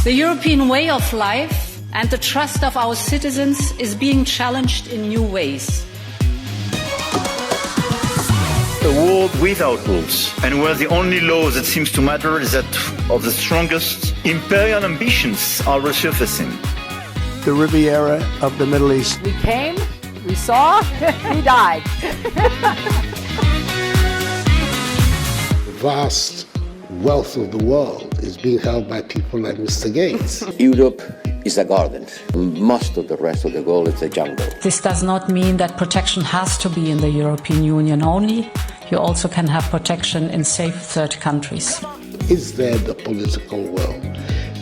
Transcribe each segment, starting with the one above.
The European way of life and the trust of our citizens is being challenged in new ways. A world without rules, and where the only law that seems to matter is that of the strongest, imperial ambitions are resurfacing. The Riviera of the Middle East. We came, we saw, we died. The vast wealth of the world is being held by people like Mr. Gates. Europe is a garden. Most of the rest of the world is a jungle. This does not mean that protection has to be in the European Union only. You also can have protection in safe third countries. Is there the political will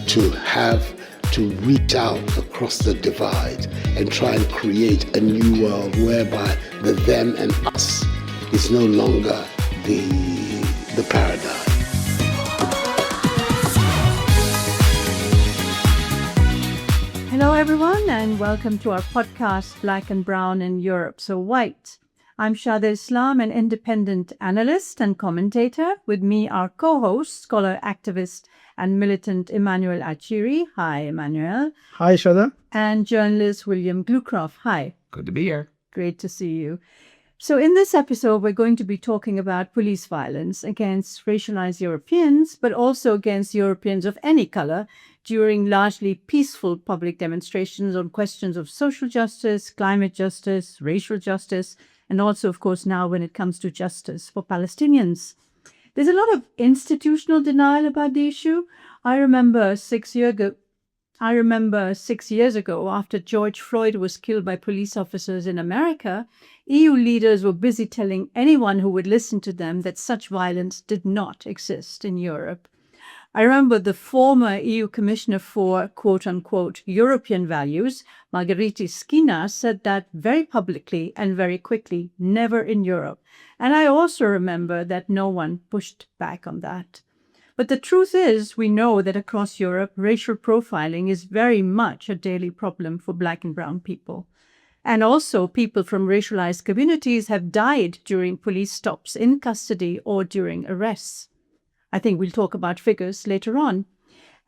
to reach out across the divide and try and create a new world whereby the them and us is no longer the paradigm? Hello everyone and welcome to our podcast Black and Brown in Europe So White. I'm Shada Islam, an independent analyst and commentator. With me, our co-host, scholar, activist, and militant Emmanuel Achiri. Hi, Emmanuel. Hi, Shada. And journalist William Glucroft. Hi. Good to be here. Great to see you. So in this episode, we're going to be talking about police violence against racialized Europeans, but also against Europeans of any color during largely peaceful public demonstrations on questions of social justice, climate justice, racial justice, and also, of course, now when it comes to justice for Palestinians. There's a lot of institutional denial about the issue. I remember 6 years ago, after George Floyd was killed by police officers in America, EU leaders were busy telling anyone who would listen to them that such violence did not exist in Europe. I remember the former EU Commissioner for, quote-unquote, European values, Margheriti Schinas, said that very publicly and very quickly, never in Europe. And I also remember that no one pushed back on that. But the truth is, we know that across Europe, racial profiling is very much a daily problem for Black and brown people. And also, people from racialized communities have died during police stops in custody or during arrests. I think we'll talk about figures later on.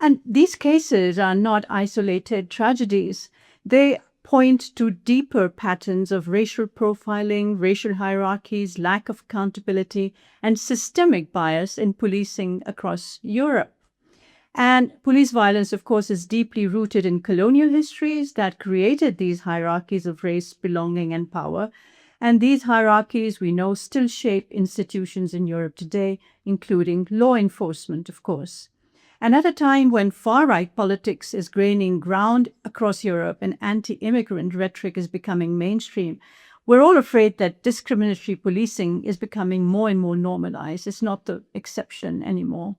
And these cases are not isolated tragedies. They point to deeper patterns of racial profiling, racial hierarchies, lack of accountability, and systemic bias in policing across Europe. And police violence, of course, is deeply rooted in colonial histories that created these hierarchies of race, belonging, and power. And these hierarchies, we know, still shape institutions in Europe today, including law enforcement, of course. And at a time when far-right politics is gaining ground across Europe and anti-immigrant rhetoric is becoming mainstream, we're all afraid that discriminatory policing is becoming more and more normalized. It's not the exception anymore.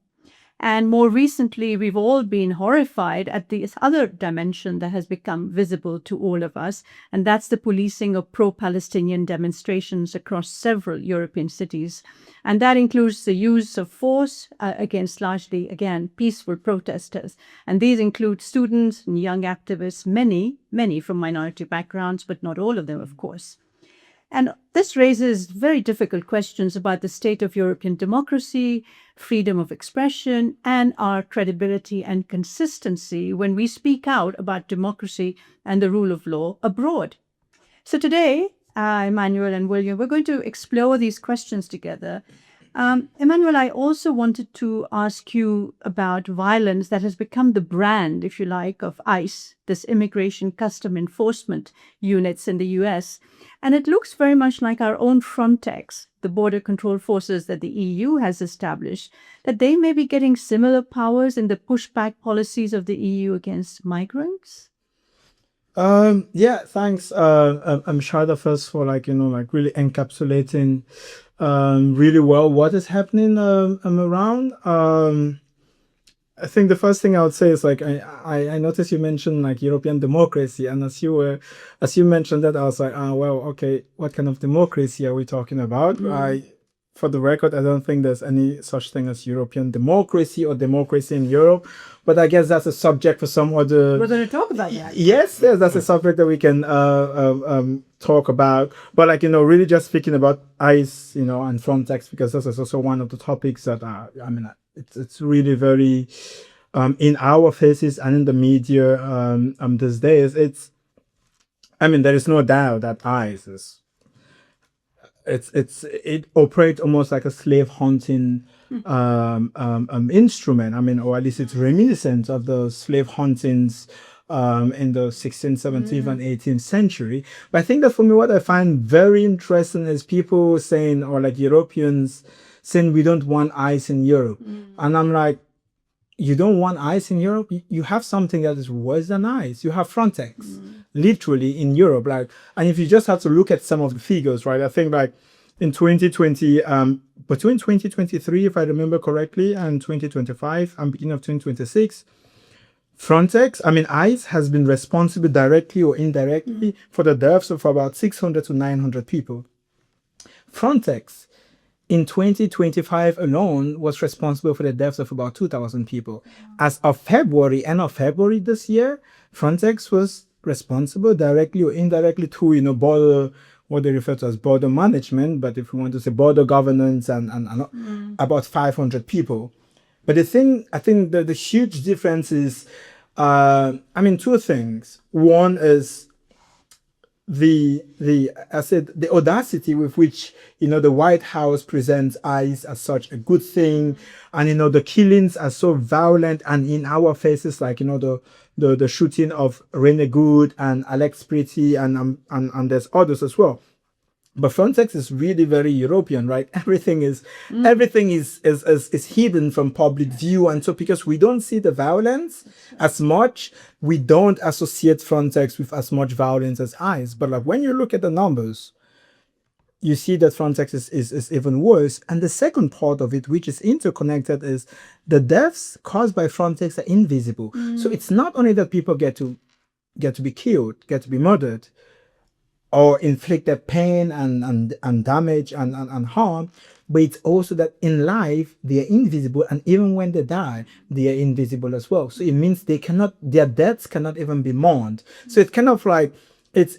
And more recently, we've all been horrified at this other dimension that has become visible to all of us, and that's the policing of pro-Palestinian demonstrations across several European cities. And that includes the use of force against largely, again, peaceful protesters. And these include students and young activists, many from minority backgrounds, but not all of them, of course. And this raises very difficult questions about the state of European democracy, freedom of expression, and our credibility and consistency when we speak out about democracy and the rule of law abroad. So today, Emmanuel and William, we're going to explore these questions together. Emmanuel, I also wanted to ask you about violence that has become the brand, if you like, of ICE, this Immigration Custom Enforcement units in the US. And it looks very much like our own Frontex, the border control forces that the EU has established, that they may be getting similar powers in the pushback policies of the EU against migrants? Yeah, thanks. I'm Shada first for really encapsulating really well what is happening around. I think the first thing I would say is I noticed you mentioned European democracy, and as you mentioned that, I was like, well, okay, what kind of democracy are we talking about? For the record, I don't think there's any such thing as European democracy or democracy in Europe, but I guess that's a subject for some other. We're going to talk about that. Yes, that's a subject that we can talk about. But really just speaking about ICE, and Frontex, because this is also one of the topics that it's really very in our faces and in the media these days. There is no doubt that ice it operates almost like a slave hunting instrument. Or at least it's reminiscent of the slave huntings in the 16th, 17th, and 18th century. But I think that for me, what I find very interesting is people saying, or like Europeans saying, we don't want ice in Europe. And I'm like, you don't want ice in Europe? You have something that is worse than ice. You have Frontex, literally in Europe. And if you just have to look at some of the figures, right? I think in 2020, between 2023, if I remember correctly, and 2025, and beginning of 2026, Frontex, ICE has been responsible directly or indirectly for the deaths of about 600 to 900 people. Frontex, in 2025 alone, was responsible for the deaths of about 2,000 people. As of end of February this year, Frontex was responsible directly or indirectly to, border, what they refer to as border management, but if we want to say border governance and about 500 people. But I think the huge difference is, two things. One is the audacity with which the White House presents ICE as such a good thing, and the killings are so violent and in our faces, like the shooting of Rene Good and Alex Pretty and there's others as well. But Frontex is really very European, right? Everything is hidden from public view, and so because we don't see the violence as much, we don't associate Frontex with as much violence as ICE. But when you look at the numbers, you see that Frontex is even worse. And the second part of it, which is interconnected, is the deaths caused by Frontex are invisible. So it's not only that people get to be killed, get to be murdered, or inflicted pain and damage and harm, but it's also that in life they are invisible, and even when they die, they are invisible as well. So it means their deaths cannot even be mourned. So it's kind of like it's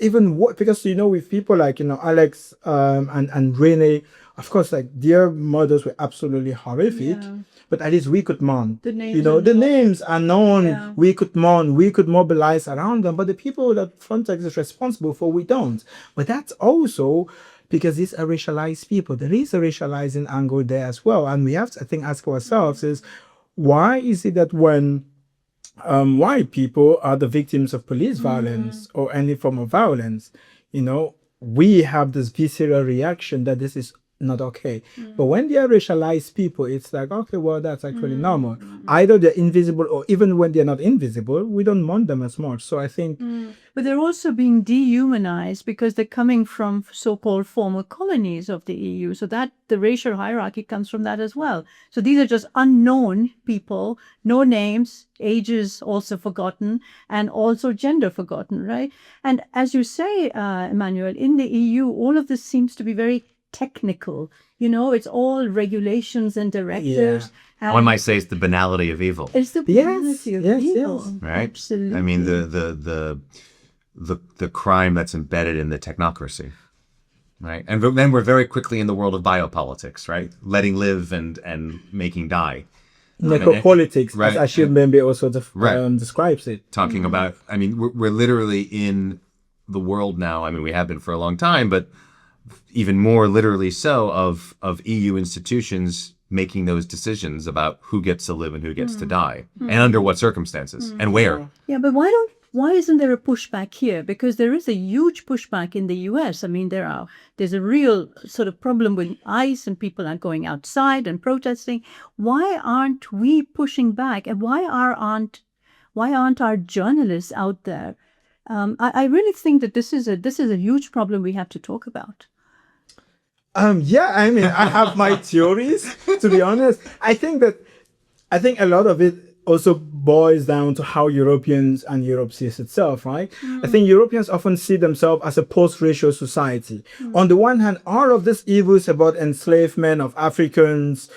even worse, because with people like Alex and Rene, of course, like their murders were absolutely horrific. Yeah. But at least we could mourn. The names are known. Yeah. We could mourn. We could mobilize around them. But the people that Frontex is responsible for, we don't. But that's also because these are racialized people. There is a racializing angle there as well. And we have to, I think, ask ourselves is, why is it that when white people are the victims of police violence or any form of violence, we have this visceral reaction that this is not okay. But when they are racialized people, it's like, okay, well, that's actually normal. Either they're invisible, or even when they're not invisible, we don't mourn them as much. So I think... But they're also being dehumanized because they're coming from so-called former colonies of the EU. So that the racial hierarchy comes from that as well. So these are just unknown people, no names, ages also forgotten, and also gender forgotten, right? And as you say, Emmanuel, in the EU, all of this seems to be very technical. It's all regulations and directives. Yeah. One might say it's the banality of evil. It's the banality of evil. Yes. Right? Absolutely. The crime that's embedded in the technocracy. Right? And then we're very quickly in the world of biopolitics, right? Letting live and making die. Necropolitics, right. As Achille Mbembe also describes it. Talking about, we're literally in the world now. We have been for a long time, but even more literally so of EU institutions making those decisions about who gets to live and who gets to die, and under what circumstances and where. Yeah, but why isn't there a pushback here? Because there is a huge pushback in the US. There's a real sort of problem with ICE, and people are going outside and protesting. Why aren't we pushing back? And why aren't our journalists out there? I really think that this is a huge problem we have to talk about. I have my theories, to be honest. I think a lot of it also boils down to how Europeans and Europe sees itself, right? I think Europeans often see themselves as a post-racial society. On the one hand, all of these evils about enslavement of Africans,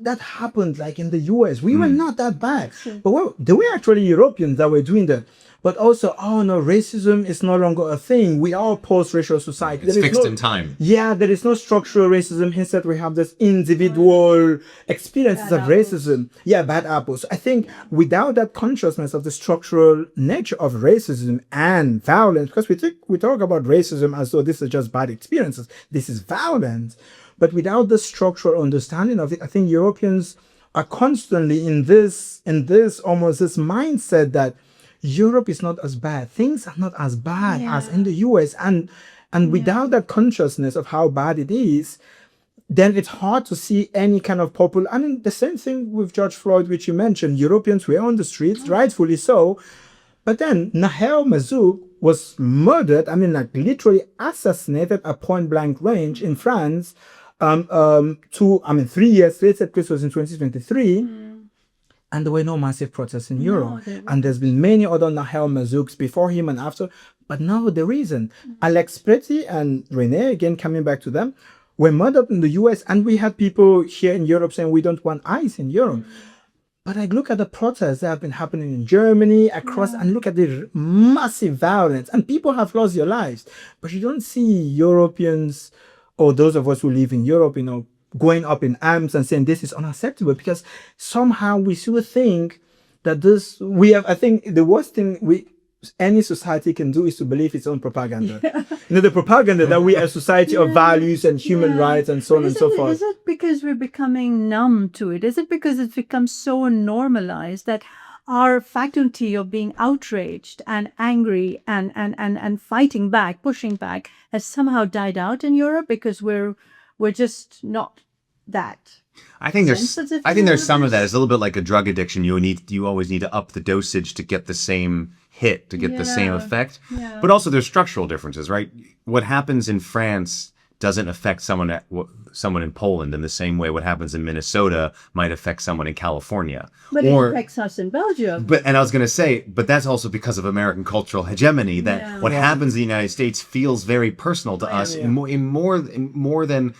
that happened like in the US. We were not that bad. But they were actually Europeans that were doing that. but also, oh no, racism is no longer a thing. We are a post-racial society. It's fixed in time. Yeah, there is no structural racism. Instead, we have this individual experiences of racism. Yeah, bad apples. I think without that consciousness of the structural nature of racism and violence, because we talk about racism as though this is just bad experiences. This is violence. But without the structural understanding of it, I think Europeans are constantly in this almost this mindset that Europe is not as bad. Things are not as bad as in the US. And without that consciousness of how bad it is, then it's hard to see any kind of popular. I mean, the same thing with George Floyd, which you mentioned. Europeans were on the streets, rightfully so. But then Nahel Mazouk was murdered, I mean, like literally assassinated at point blank range in France. 3 years later, this was in 2023, and there were no massive protests in Europe. And there's been many other Nahel Mazouks before him and after, but now there isn't. Alex Pretty and Renee, again coming back to them, were murdered in the US, and we had people here in Europe saying we don't want ICE in Europe. But I look at the protests that have been happening in Germany, across, and look at the massive violence, and people have lost their lives. But you don't see Europeans, or those of us who live in Europe, going up in arms and saying this is unacceptable, because somehow we still think that I think the worst thing any society can do is to believe its own propaganda. The propaganda that we are a society of values and human rights and so on and so forth. Is it because we're becoming numb to it? Is it because it's become so normalized that our faculty of being outraged and angry and fighting back, pushing back, has somehow died out in Europe because we're just not that? I think there's some of that. It's a little bit like a drug addiction. You always need to up the dosage to get the same hit, to get the same effect. But also there's structural differences, right? What happens in France doesn't affect someone in Poland in the same way what happens in Minnesota might affect someone in California. But it affects us in Belgium. And I was going to say, but that's also because of American cultural hegemony, that what happens in the United States feels very personal to us in more than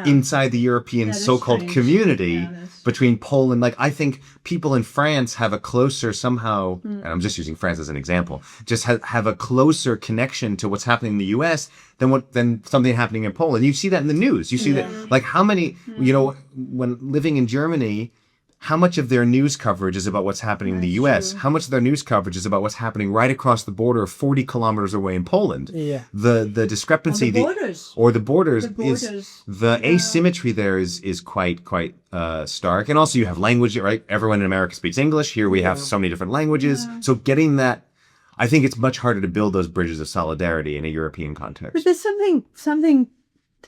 inside the European so-called community between Poland. Like, I think people in France have a closer somehow, and I'm just using France as an example, just have a closer connection to what's happening in the US than something happening in Poland. You see that in the news. You see that, like, how many, when living in Germany, how much of their news coverage is about what's happening in the US? True. How much of their news coverage is about what's happening right across the border 40 kilometers away in Poland? Yeah. The discrepancy, the borders is the asymmetry there is quite stark. And also you have language, right? Everyone in America speaks English. Here we have so many different languages. Yeah. So getting that, I think it's much harder to build those bridges of solidarity in a European context. But there's something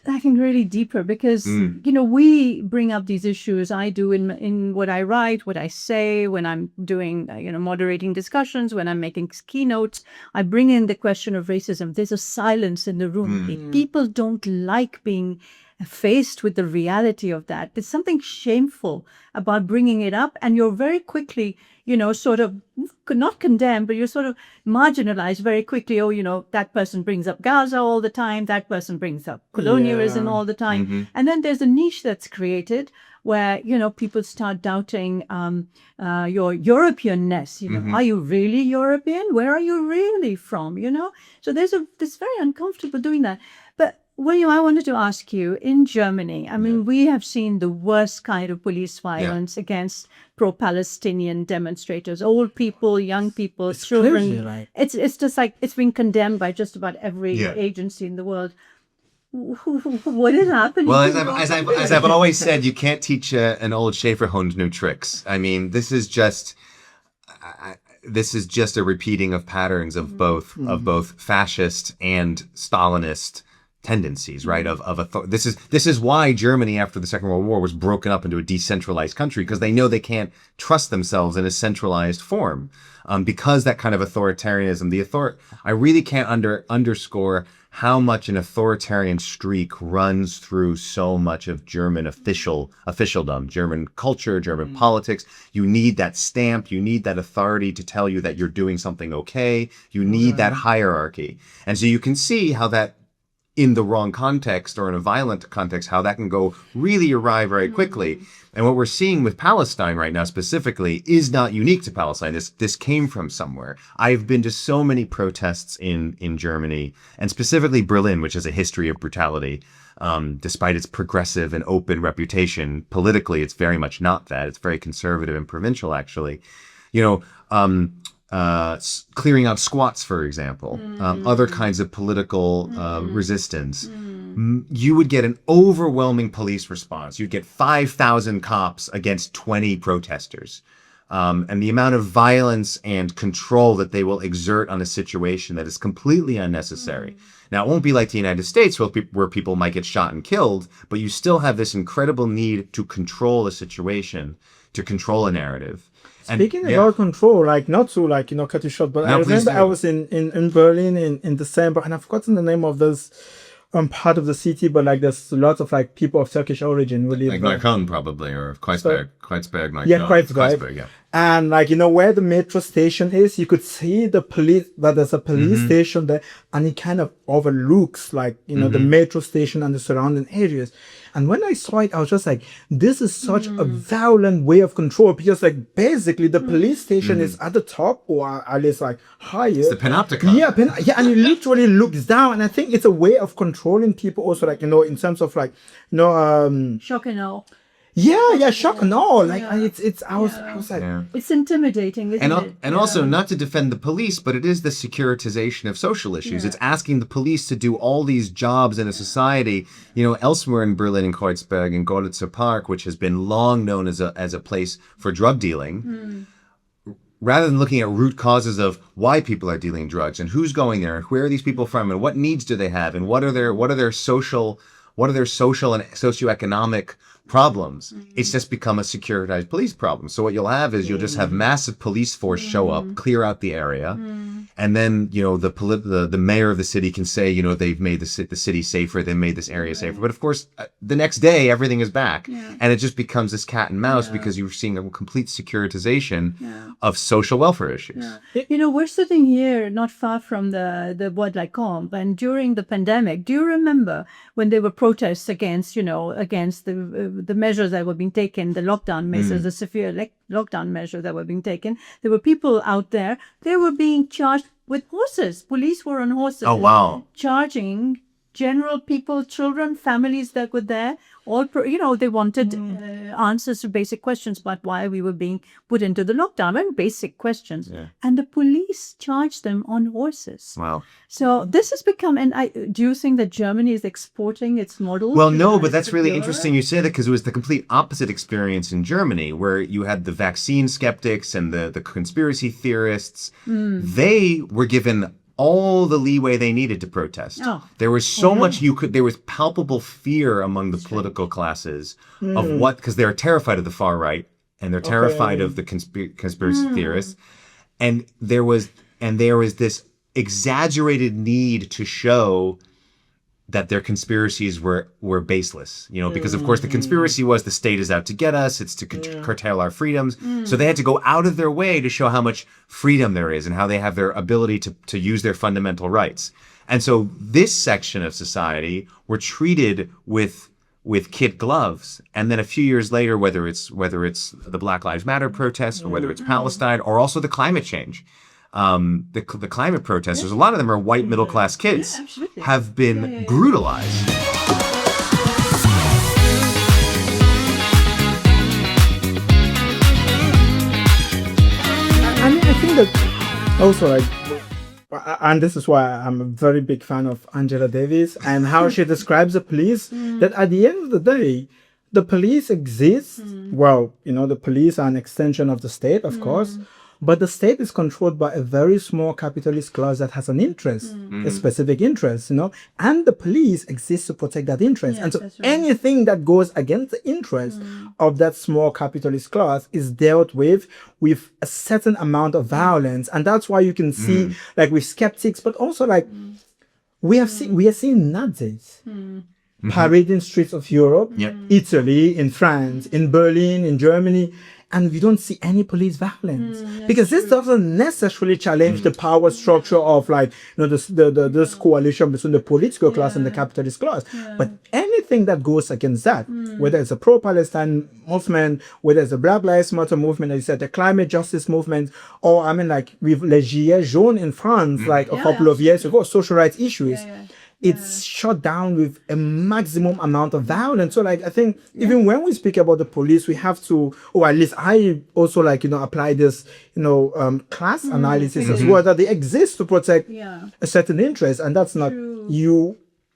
I think really deeper, because we bring up these issues. I do in what I write, what I say, when I'm doing moderating discussions, when I'm making keynotes. I bring in the question of racism. There's a silence in the room. People don't like being faced with the reality of that. There's something shameful about bringing it up, and you're very quickly sort of not condemned, but you're sort of marginalized very quickly. Oh, that person brings up Gaza all the time. That person brings up colonialism all the time. Mm-hmm. And then there's a niche that's created where, people start doubting your Europeanness. Are you really European? Where are you really from? So there's very uncomfortable doing that. But William, I wanted to ask you, in Germany, I mean, we have seen the worst kind of police violence against pro-Palestinian demonstrators, old people, young people, children. Crazy, right? It's just like, it's been condemned by just about every agency in the world. What is happening? Well, as I've always said, you can't teach an old Schäferhund new tricks. I mean, this is just a repeating of patterns of both fascist and Stalinist tendencies, right? This is why Germany after the Second World War was broken up into a decentralized country, because they know they can't trust themselves in a centralized form, because that kind of authoritarianism, I really can't underscore how much an authoritarian streak runs through so much of German officialdom, German culture, German politics. You need that stamp, you need that authority to tell you that you're doing something okay. You need that hierarchy, and so you can see how that in the wrong context or in a violent context, how that can go really awry very quickly. And what we're seeing with Palestine right now specifically is not unique to Palestine. This came from somewhere. I've been to so many protests in Germany, and specifically Berlin, which has a history of brutality. Despite its progressive and open reputation, politically, it's very much not that. It's very conservative and provincial, actually. Clearing out squats, for example, other kinds of political resistance. You would get an overwhelming police response. You'd get 5,000 cops against 20 protesters. And the amount of violence and control that they will exert on a situation that is completely unnecessary. Now, it won't be like the United States where people might get shot and killed, but you still have this incredible need to control a situation, to control a narrative. Speaking about control, like not to cut you short, but I remember I was in Berlin in December, and I've forgotten the name of this part of the city, but like there's lots of like people of Turkish origin who live like Neukölln probably, or Kreuzberg, Neukölln. Yeah, Kreuzberg. Yeah. And like, where the metro station is, you could see the police, that there's a police station there, and it kind of overlooks like, the metro station and the surrounding areas. And when I saw it, I was just like, this is such a violent way of control, because like basically the police station is at the top, or at least like higher. It's the panopticon. Yeah, and it literally looks down. And I think it's a way of controlling people also, like, in terms of like, shock and awe. Yeah, shock and awe. Like, I was like, it's intimidating, isn't it? And also, not to defend the police, but it is the securitization of social issues. It's asking the police to do all these jobs in a society. Elsewhere in Berlin, in Kreuzberg, in Görlitzer Park, which has been long known as a place for drug dealing. Rather than looking at root causes of why people are dealing drugs and who's going there, and where are these people from, and what needs do they have, and what are their social and socioeconomic problems, it's just become a securitized police problem. So what you'll have is you'll just have massive police force show up, clear out the area, and then the mayor of the city can say they've made the city safer, they made this area safer. But of course, the next day everything is back, and it just becomes this cat and mouse because you're seeing a complete securitization of social welfare issues. We're sitting here not far from the Bois de la Cambre, and during the pandemic, do you remember when there were protests against the measures that were being taken, the lockdown measures, the severe lockdown measures that were being taken? There were people out there, they were being charged with horses. Police were on horses. Oh, wow. Charging general people, children, families that were there. They wanted answers to basic questions about why we were being put into the lockdown, and basic questions. Yeah. And the police charged them on horses. Wow. So this has become, do you think that Germany is exporting its model? Well, no, but that's really interesting you say that, because it was the complete opposite experience in Germany, where you had the vaccine skeptics and the conspiracy theorists. They were given all the leeway they needed to protest. There was so much there was palpable fear among the political classes of because they're terrified of the far right, and they're terrified of the conspiracy theorists. And there was this exaggerated need to show that their conspiracies were baseless, because of course the conspiracy was the state is out to get us, it's to curtail our freedoms. So they had to go out of their way to show how much freedom there is and how they have their ability to use their fundamental rights. And so this section of society were treated with kid gloves. And then a few years later, whether it's the Black Lives Matter protests, or whether it's Palestine, or also the climate change, the climate protesters, a lot of them are white middle class kids, have been brutalized. I think that also, and this is why I'm a very big fan of Angela Davis and how she describes the police, that at the end of the day, the police exists. Well, the police are an extension of the state, of course. But the state is controlled by a very small capitalist class that has an interest, a specific interest, and the police exist to protect that interest. And so anything that goes against the interest of that small capitalist class is dealt with a certain amount of violence. And that's why you can see, like with skeptics, but also like we are seeing Nazis parading streets of Europe, Italy, in France, in Berlin, in Germany. and we don't see any police violence, because this doesn't necessarily challenge the power structure of like, you know, this coalition between the political class and the capitalist class. But anything that goes against that, whether it's a pro-Palestine movement, whether it's a Black Lives Matter movement, as you said, the climate justice movement, or I mean, like with Les Gilets jaunes in France, like a couple of years ago, social rights issues. It's shut down with a maximum amount of violence. So like, I think even when we speak about the police, we have to, or at least I also like, you know, apply this, you know, class analysis as well, that they exist to protect a certain interest. And that's not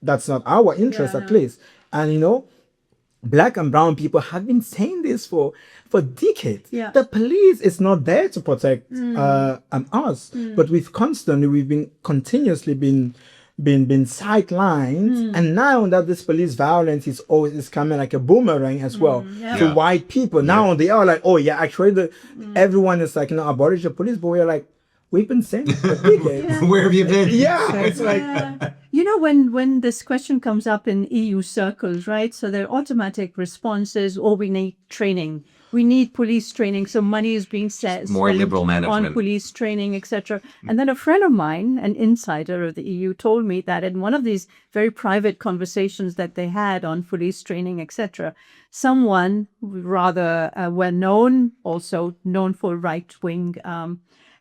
that's not our interest at least. And, you know, Black and brown people have been saying this for decades. The police is not there to protect us, but we've been continuously been sidelined, and now that this police violence is coming like a boomerang as well to white people. Now they are like, oh yeah, actually everyone is like, you know, abolish the police, but we're like, we've been saying it for decades. Where have you been? It's like you know, when this question comes up in EU circles, right? So their automatic response is, oh, we need training. We need police training. So money is being set more liberal management on police training, etc. And then a friend of mine, an insider of the EU, told me that in one of these very private conversations that they had on police training, etc., someone rather well-known, also known for right-wing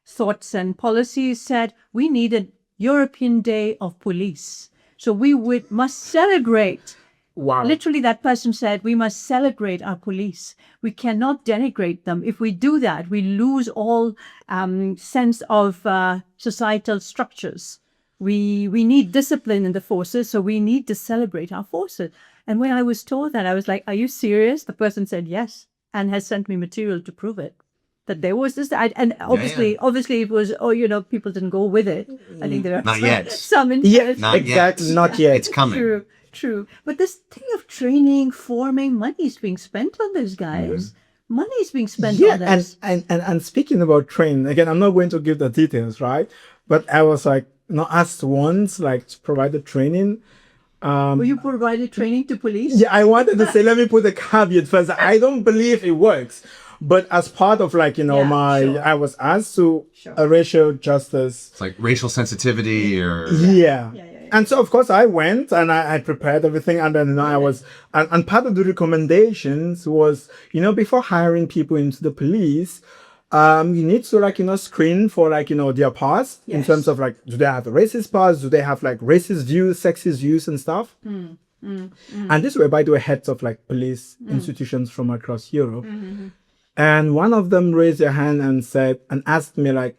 thoughts and policies, said we need a European Day of Police. So we must celebrate. wow. Literally, that person said, we must celebrate our police. We cannot denigrate them. If we do that, we lose all sense of societal structures. We need discipline in the forces, so we need to celebrate our forces. And when I was told that, I was like, are you serious? The person said yes, and has sent me material to prove it. That there was this, and obviously it was, oh, you know, people didn't go with it. I think there are Not yet. some Yes, Not exactly, yet. not yet. It's coming. True. But this thing of training, forming, money is being spent on those guys. Money is being spent on this. and speaking about training, again, I'm not going to give the details, right? But I was like, not asked once, like, to provide the training. Will you provide training to police? Yeah, I wanted to say, let me put a caveat first. I don't believe it works. But as part of like, you know, I was asked to a racial justice. It's like racial sensitivity or... Yeah. And so, of course, I went and I prepared everything. And then I was, and part of the recommendations was, you know, before hiring people into the police, you need to like, you know, screen for like, you know, their past in terms of like, do they have a racist past? Do they have like racist views, sexist views and stuff? And these were, by the way, heads of like police institutions from across Europe. And one of them raised their hand and said, and asked me like,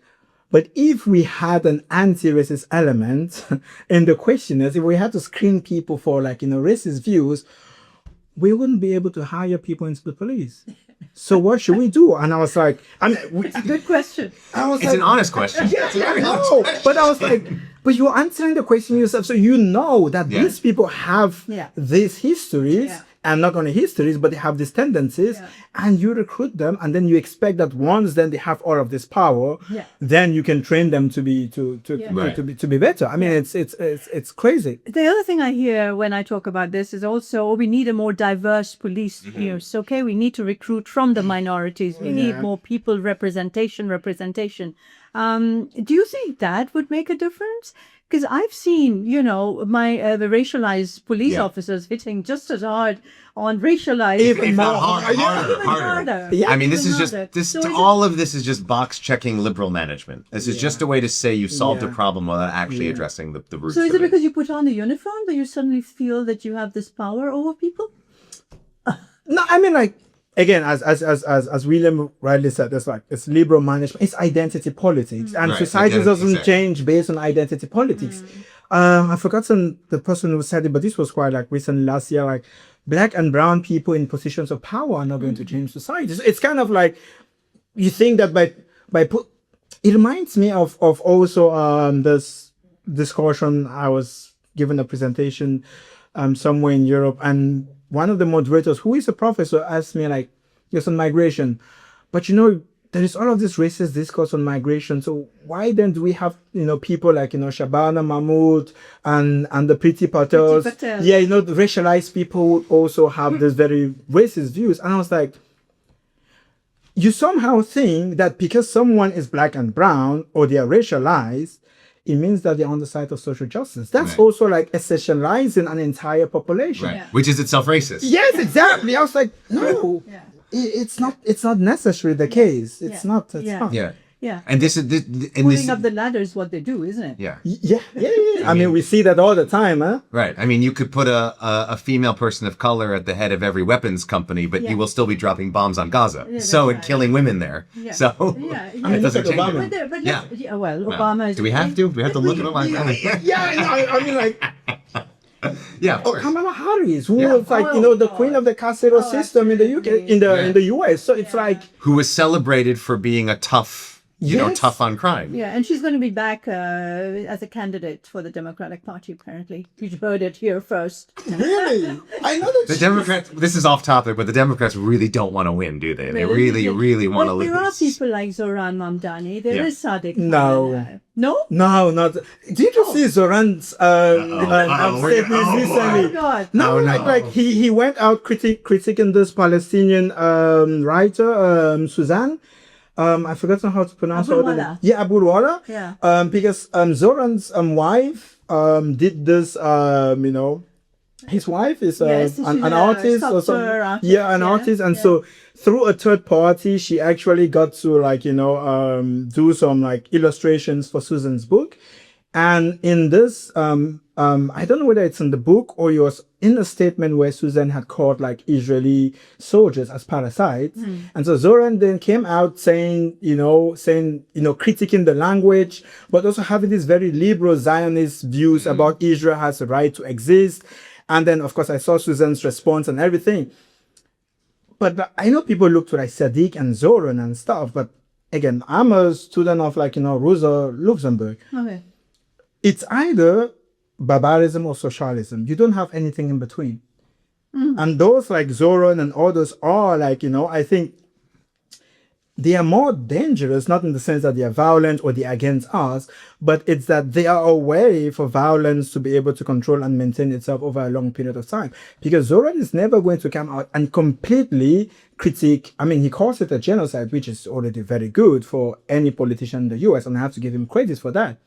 but if we had an anti-racist element in the questionnaires, if we had to screen people for like, you know, racist views, we wouldn't be able to hire people into the police. So what should we do? And I was like, Good question. It's an honest question. Yes, I know. But I was like, but you're answering the question yourself. So you know that these people have these histories. And not only histories, but they have these tendencies, and you recruit them, and then you expect that once then they have all of this power, then you can train them to be better. I mean, it's crazy. The other thing I hear when I talk about this is also we need a more diverse police force. Okay, we need to recruit from the minorities. We need more people representation. Do you think that would make a difference? Because I've seen, you know, the racialized police officers hitting just as hard on racialized. Even harder. Yeah. I mean, all of this is just box checking liberal management. This is just a way to say you solved a problem without actually addressing the roots. So is it because you put on the uniform that you suddenly feel that you have this power over people? No, I mean, like, again, as William rightly said, it's liberal management, it's identity politics, and society doesn't change based on identity politics. I've forgotten the person who said it, but this was quite like recent last year. Like, Black and brown people in positions of power are not going to change society. It's kind of like you think that it reminds me of also this discussion. I was given a presentation somewhere in Europe, and one of the moderators, who is a professor, asked me like, yes, on migration, but you know, there is all of this racist discourse on migration. So why then do we have, you know, people like, you know, Shabana Mahmood and the Priti Patels? Yeah, you know, the racialized people would also have this very racist views. And I was like, you somehow think that because someone is black and brown or they are racialized, it means that they're on the side of social justice. That's Right. also like essentializing an entire population. Right. Which is itself racist. Yes, exactly. I was like, no, it's not. It's not necessarily the case. It's not. It's not. Yeah. Yeah. And this is this, and Pulling this, up the ladder is what they do, isn't it? yeah. I mean, we see that all the time, huh? Right. I mean, you could put a female person of color at the head of every weapons company, but you will still be dropping bombs on Gaza. So and killing women there. Yeah. So Yeah. I mean, it doesn't look at change Obama. it. But Yeah. well, Well, Obama is. do we have to? We have to look at Obama. Yeah, no, I mean, like, Yeah, of course. Kamala Harris, who Yeah. was like, the queen of the casero system in the UK, in the US. So it's like, Who was celebrated for being a tough, Yes. tough on crime. Yeah, and she's going to be back as a candidate for the Democratic Party, apparently. You heard it here first. really? I know that The Democrats, this is off topic, but the Democrats really don't want to win, do they? They really, really want to But lose. there are people like Zoran Mamdani. There is Sadiq. No. Khan. No? No, not. Did you see Zoran's statement recently? Oh, God. No, like he went out critiquing this Palestinian writer, Suzanne. I forgot how to pronounce her name. Yeah, Abu Wala. Yeah. Because Zoran's wife did this. His wife is Yes, she's an a artist or sculptor, something. artist, Yeah, an yeah, artist, and yeah. so through a third party, she actually got to do some like illustrations for Susan's book. And in this, I don't know whether it's in the book or it was in a statement where Susan had called like Israeli soldiers as parasites. And so Zoran then came out saying, critiquing the language, but also having these very liberal Zionist views about Israel has a right to exist. And then, of course, I saw Susan's response and everything. But I know people look to like Sadiq and Zoran and stuff, but again, I'm a student of Rosa Luxemburg. Okay. It's either barbarism or socialism. You don't have anything in between. And those like Zoran and others are I think they are more dangerous, not in the sense that they are violent or they are against us, but it's that they are a way for violence to be able to control and maintain itself over a long period of time. Because Zoran is never going to come out and completely critique. I mean, he calls it a genocide, which is already very good for any politician in the US, and I have to give him credit for that.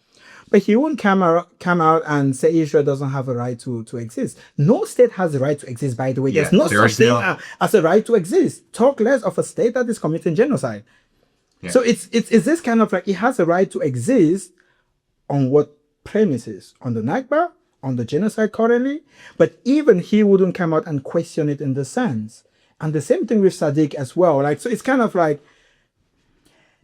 But he won't come out and say Israel doesn't have a right to exist. No state has the right to exist, by the way. There's no such thing as a right to exist. Talk less of a state that is committing genocide. Yeah. So it's this kind of like, it has a right to exist on what premises? On the Nakba, on the genocide currently. But even he wouldn't come out and question it in the sense. And the same thing with Sadiq as well. So it's kind of like,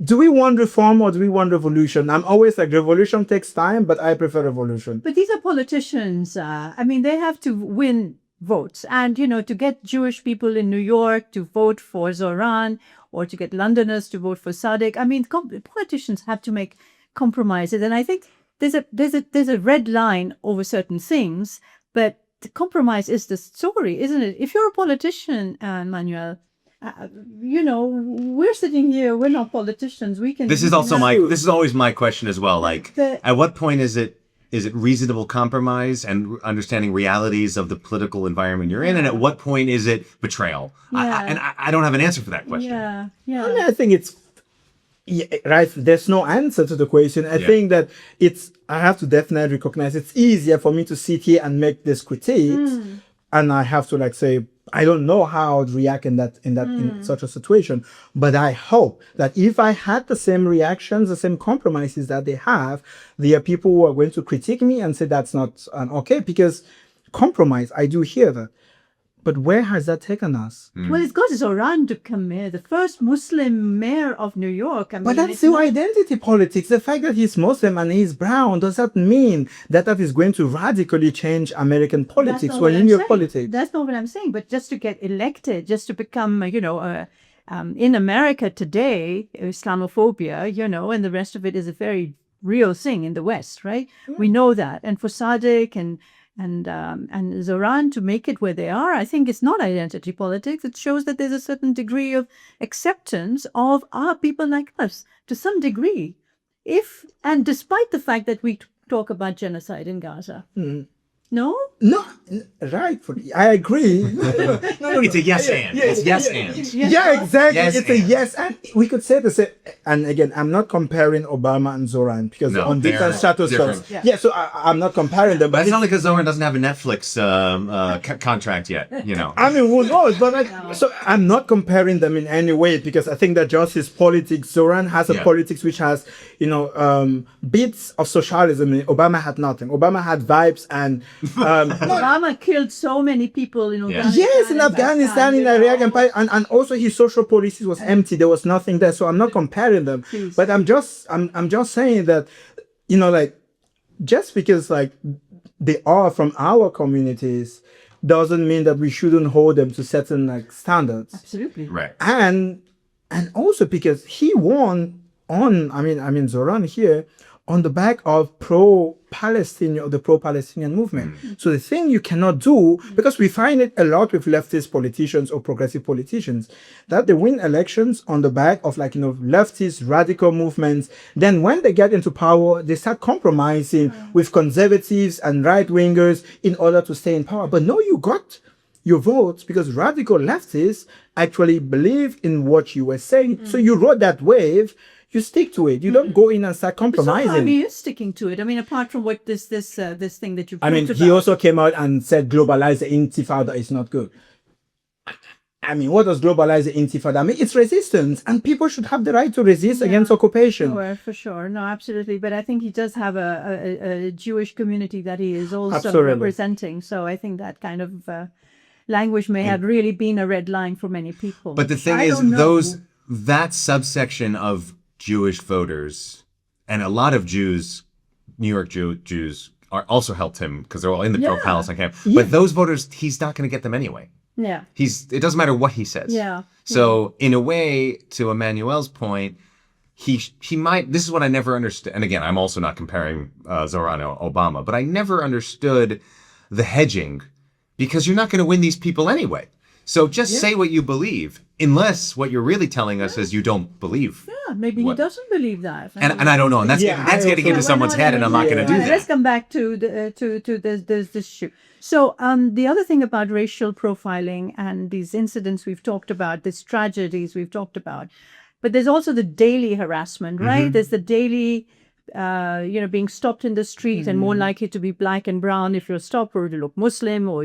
do we want reform or do we want revolution? I'm always like, revolution takes time, but I prefer revolution. But these are politicians. They have to win votes. And, to get Jewish people in New York to vote for Zoran or to get Londoners to vote for Sadiq, politicians have to make compromises. And I think there's a red line over certain things, but the compromise is the story, isn't it? If you're a politician, Manuel, we're sitting here. We're not politicians. We can. This is always my question as well. Like, at what point is it reasonable compromise and understanding realities of the political environment you're in, and at what point is it betrayal? Yeah. I don't have an answer for that question. Yeah. I mean, I think it's right. There's no answer to the question. I think that I have to definitely recognize it's easier for me to sit here and make this critique, and I have to say, I don't know how I would react in such a situation, but I hope that if I had the same reactions, the same compromises that they have, there are people who are going to critique me and say that's not okay, because compromise, I do hear that. But where has that taken us? Well, it's got Zoran to come here, the first Muslim mayor of New York. But that's still identity politics. The fact that he's Muslim and he's brown, does that mean that is going to radically change American politics or New York politics? That's not what I'm saying. But just to get elected, just to become, in America today, Islamophobia, and the rest of it is a very real thing in the West, right? We know that. And for Sadiq and Zoran to make it where they are, I think it's not identity politics. It shows that there's a certain degree of acceptance of our people like us, to some degree. And despite the fact that we talk about genocide in Gaza. No? No, rightfully, I agree. It's a yes and. It's yes and. Yeah, exactly. Yes it's a and. yes, and we could say the same. And again, I'm not comparing Obama and Zoran because No, on they're different stratospheres. different. Yeah, so I'm not comparing them. But But it's not like Zoran doesn't have a Netflix contract yet, you know. I mean, who knows? But so I'm not comparing them in any way because I think that just his politics. Zoran has a politics which has, bits of socialism. Obama had nothing. Obama had vibes and. Obama killed so many people in Afghanistan. Yes, in Afghanistan, in Iraq, and also his social policies was empty. There was nothing there. So I'm not comparing them, but I'm just saying that, just because they are from our communities doesn't mean that we shouldn't hold them to certain standards. Absolutely. Right. And also because he won on, Zoran here on the back of pro-Palestinian, the pro-Palestinian movement. So the thing you cannot do, because we find it a lot with leftist politicians or progressive politicians, that they win elections on the back of leftist radical movements. Then when they get into power, they start compromising with conservatives and right-wingers in order to stay in power. But no, you got your votes because radical leftists actually believe in what you were saying. So you rode that wave. You stick to it. You don't go in and start compromising. He is sticking to it. I mean, apart from what this thing that you. He also came out and said globalize the intifada is not good. What does globalize the intifada mean? It's resistance, and people should have the right to resist against occupation. Well, for sure, no, absolutely. But I think he does have a Jewish community that he is also representing. So I think that kind of language may have really been a red line for many people. But the thing is, that subsection of Jewish voters, and a lot of Jews, New York Jews, are also helped him because they're all in the pro-Palestine camp. But those voters, he's not going to get them anyway. Yeah. It doesn't matter what he says. Yeah. So in a way, to Emmanuel's point, he might. This is what I never understood. And again, I'm also not comparing Zoran and Obama, but I never understood the hedging because you're not going to win these people anyway. So just say what you believe, unless what you're really telling us is you don't believe. Yeah, maybe he doesn't believe that. And I don't know. And that's getting into someone's head, and I'm not going to do that. Let's come back to this issue. So the other thing about racial profiling and these incidents we've talked about, these tragedies we've talked about, but there's also the daily harassment, right? There's the daily being stopped in the street and more likely to be black and brown if you're stopped, or to look Muslim, or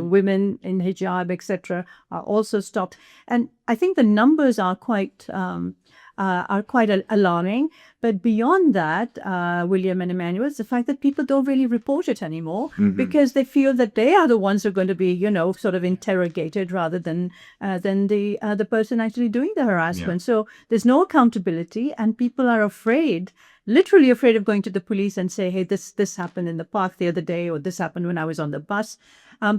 women in hijab, etc., are also stopped. And I think the numbers are quite alarming. But beyond that, William and Emmanuel, it's the fact that people don't really report it anymore because they feel that they are the ones who are going to be, sort of interrogated rather than the person actually doing the harassment. So there's no accountability, and people are afraid. Literally afraid of going to the police and say, hey, this happened in the park the other day, or this happened when I was on the bus.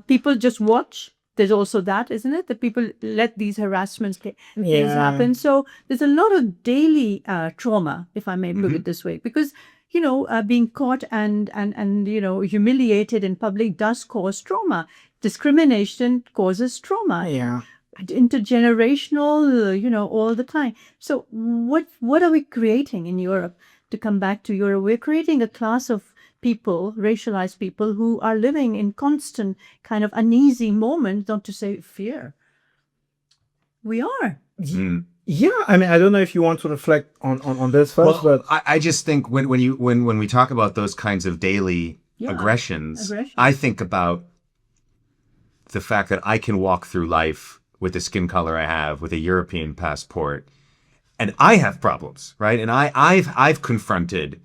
People just watch. There's also that, isn't it? That people let these harassments things happen. So there's a lot of daily trauma, if I may put it this way, because, being caught and humiliated in public does cause trauma. Discrimination causes trauma. Yeah. Intergenerational, all the time. So what are we creating in Europe? To come back to Europe, we're creating a class of people, racialized people, who are living in constant kind of uneasy moments, not to say fear. We are. Yeah, I don't know if you want to reflect on this first, but I just think when we talk about those kinds of daily aggressions, I think about the fact that I can walk through life with the skin color I have, with a European passport. And I have problems, right? And I've confronted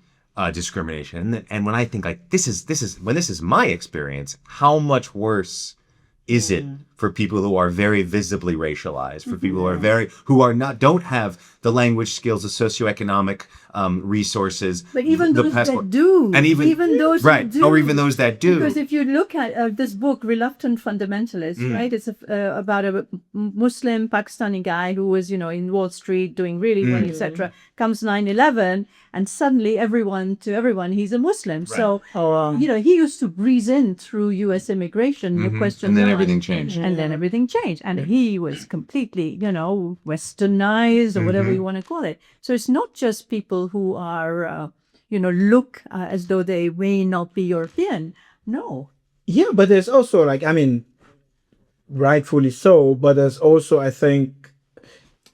discrimination. And when I think this is my experience, how much worse is it for people who are very visibly racialized, for people who don't have the language skills, the socioeconomic resources, but even those that do, and even those that do, or even those that do. Because if you look at this book, Reluctant Fundamentalists, right? It's about a Muslim Pakistani guy who was, in Wall Street doing really well, etc. Comes 9/11, and suddenly everyone, he's a Muslim. Right. So, he used to breeze in through U.S. immigration, no question. And then everything changed. And then everything changed. And he was completely, westernized, or whatever you want to call it. So it's not just people who are, look as though they may not be European. No, Yeah, but there's also like, I mean, rightfully so, but there's also, I think,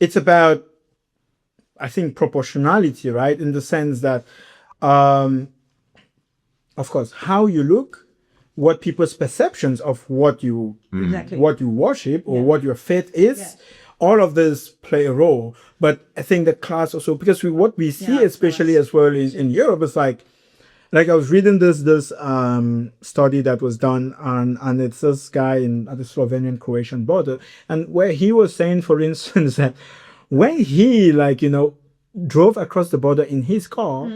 it's about, I think, proportionality, right? In the sense that, of course, how you look, what people's perceptions of what you Exactly. what you worship or what your faith is, all of this play a role. But I think the class also, because what we see, especially as well, is in Europe, is like I was reading this study that was done and it's this guy at the Slovenian Croatian border, and where he was saying, for instance, that when he drove across the border in his car,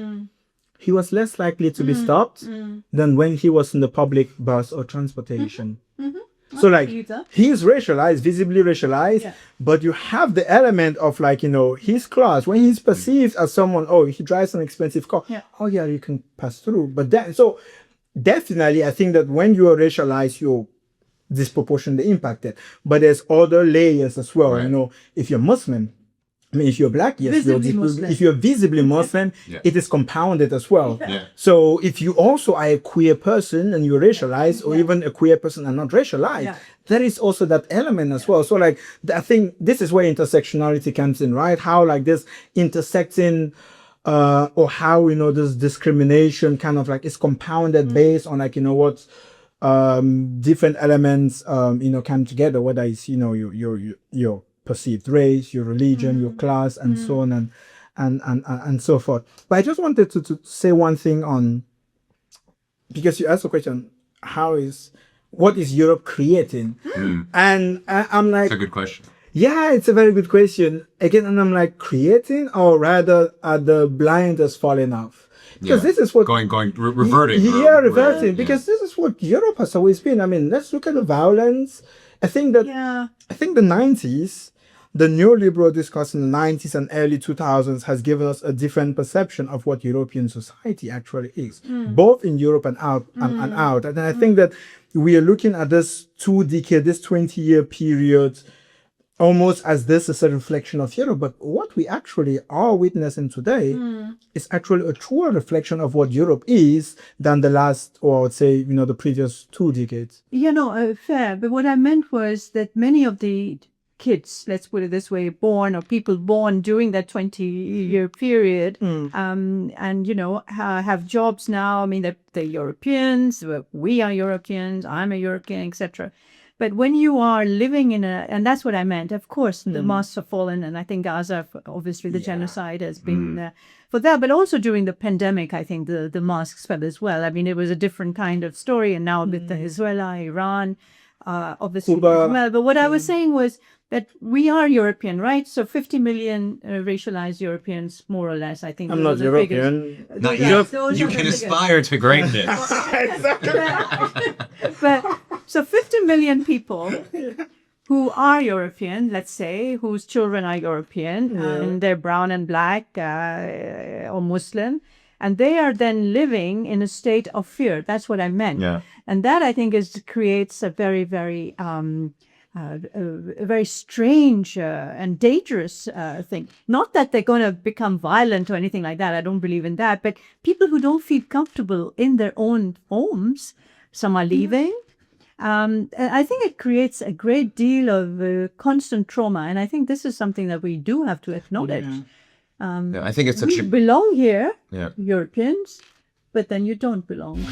he was less likely to be stopped than when he was in the public bus or transportation. So he's racialized, visibly racialized, but you have the element of his class. When he's perceived as someone, oh, he drives an expensive car. Oh yeah, you can pass through. But so definitely, I think that when you are racialized, you're disproportionately impacted. But there's other layers as well. Right. If you're Muslim, I mean, if you're black, yes. If you're visibly Muslim, it is compounded as well. So if you also are a queer person and you're racialized, or even a queer person and not racialized, there is also that element as well. So I think this is where intersectionality comes in, right? How this intersecting, or how this discrimination kind of is compounded based on what different elements come together, whether it's your perceived race, your religion, your class, and so on and so forth. But I just wanted to say one thing on, because you asked the question, what is Europe creating? And I'm like, It's a good question. Yeah, it's a very good question. Again, and I'm like, creating, or rather are the blinders falling off? Because this is what reverting. Yeah, reverting. Because this is what Europe has always been. I mean, let's look at the violence. I think the 90s, the neoliberal discourse in the 90s and early 2000s has given us a different perception of what European society actually is, both in Europe and out. And I think that we are looking at this 20-year period almost as this is a reflection of Europe. But what we actually are witnessing today is actually a truer reflection of what Europe is than the last, or I would say, the previous 2 decades. Fair. But what I meant was that many of the kids, let's put it this way, people born during that 20-year period, and have jobs now. I mean, they're Europeans. We are Europeans. I'm a European, etc. But when you are living and that's what I meant. Of course, the masks have fallen, and I think Gaza, obviously, the genocide has been for that. But also during the pandemic, I think the masks fell as well. I mean, it was a different kind of story, and now with Venezuela, Iran, obviously. Cuba. Well, but what I was saying was that we are European, right? So 50 million racialized Europeans, more or less, I think. I'm not European. Not Europe. You can aspire to greatness. But so 50 million people who are European, let's say, whose children are European, and they're brown and black or Muslim, and they are then living in a state of fear. That's what I meant. Yeah. And that, I think, creates a very, very a very strange and dangerous thing. Not that they're going to become violent or anything like that. I don't believe in that. But people who don't feel comfortable in their own homes, some are leaving. I think it creates a great deal of constant trauma. And I think this is something that we do have to acknowledge. I think it's we belong here, Yeah. Europeans, but then you don't belong.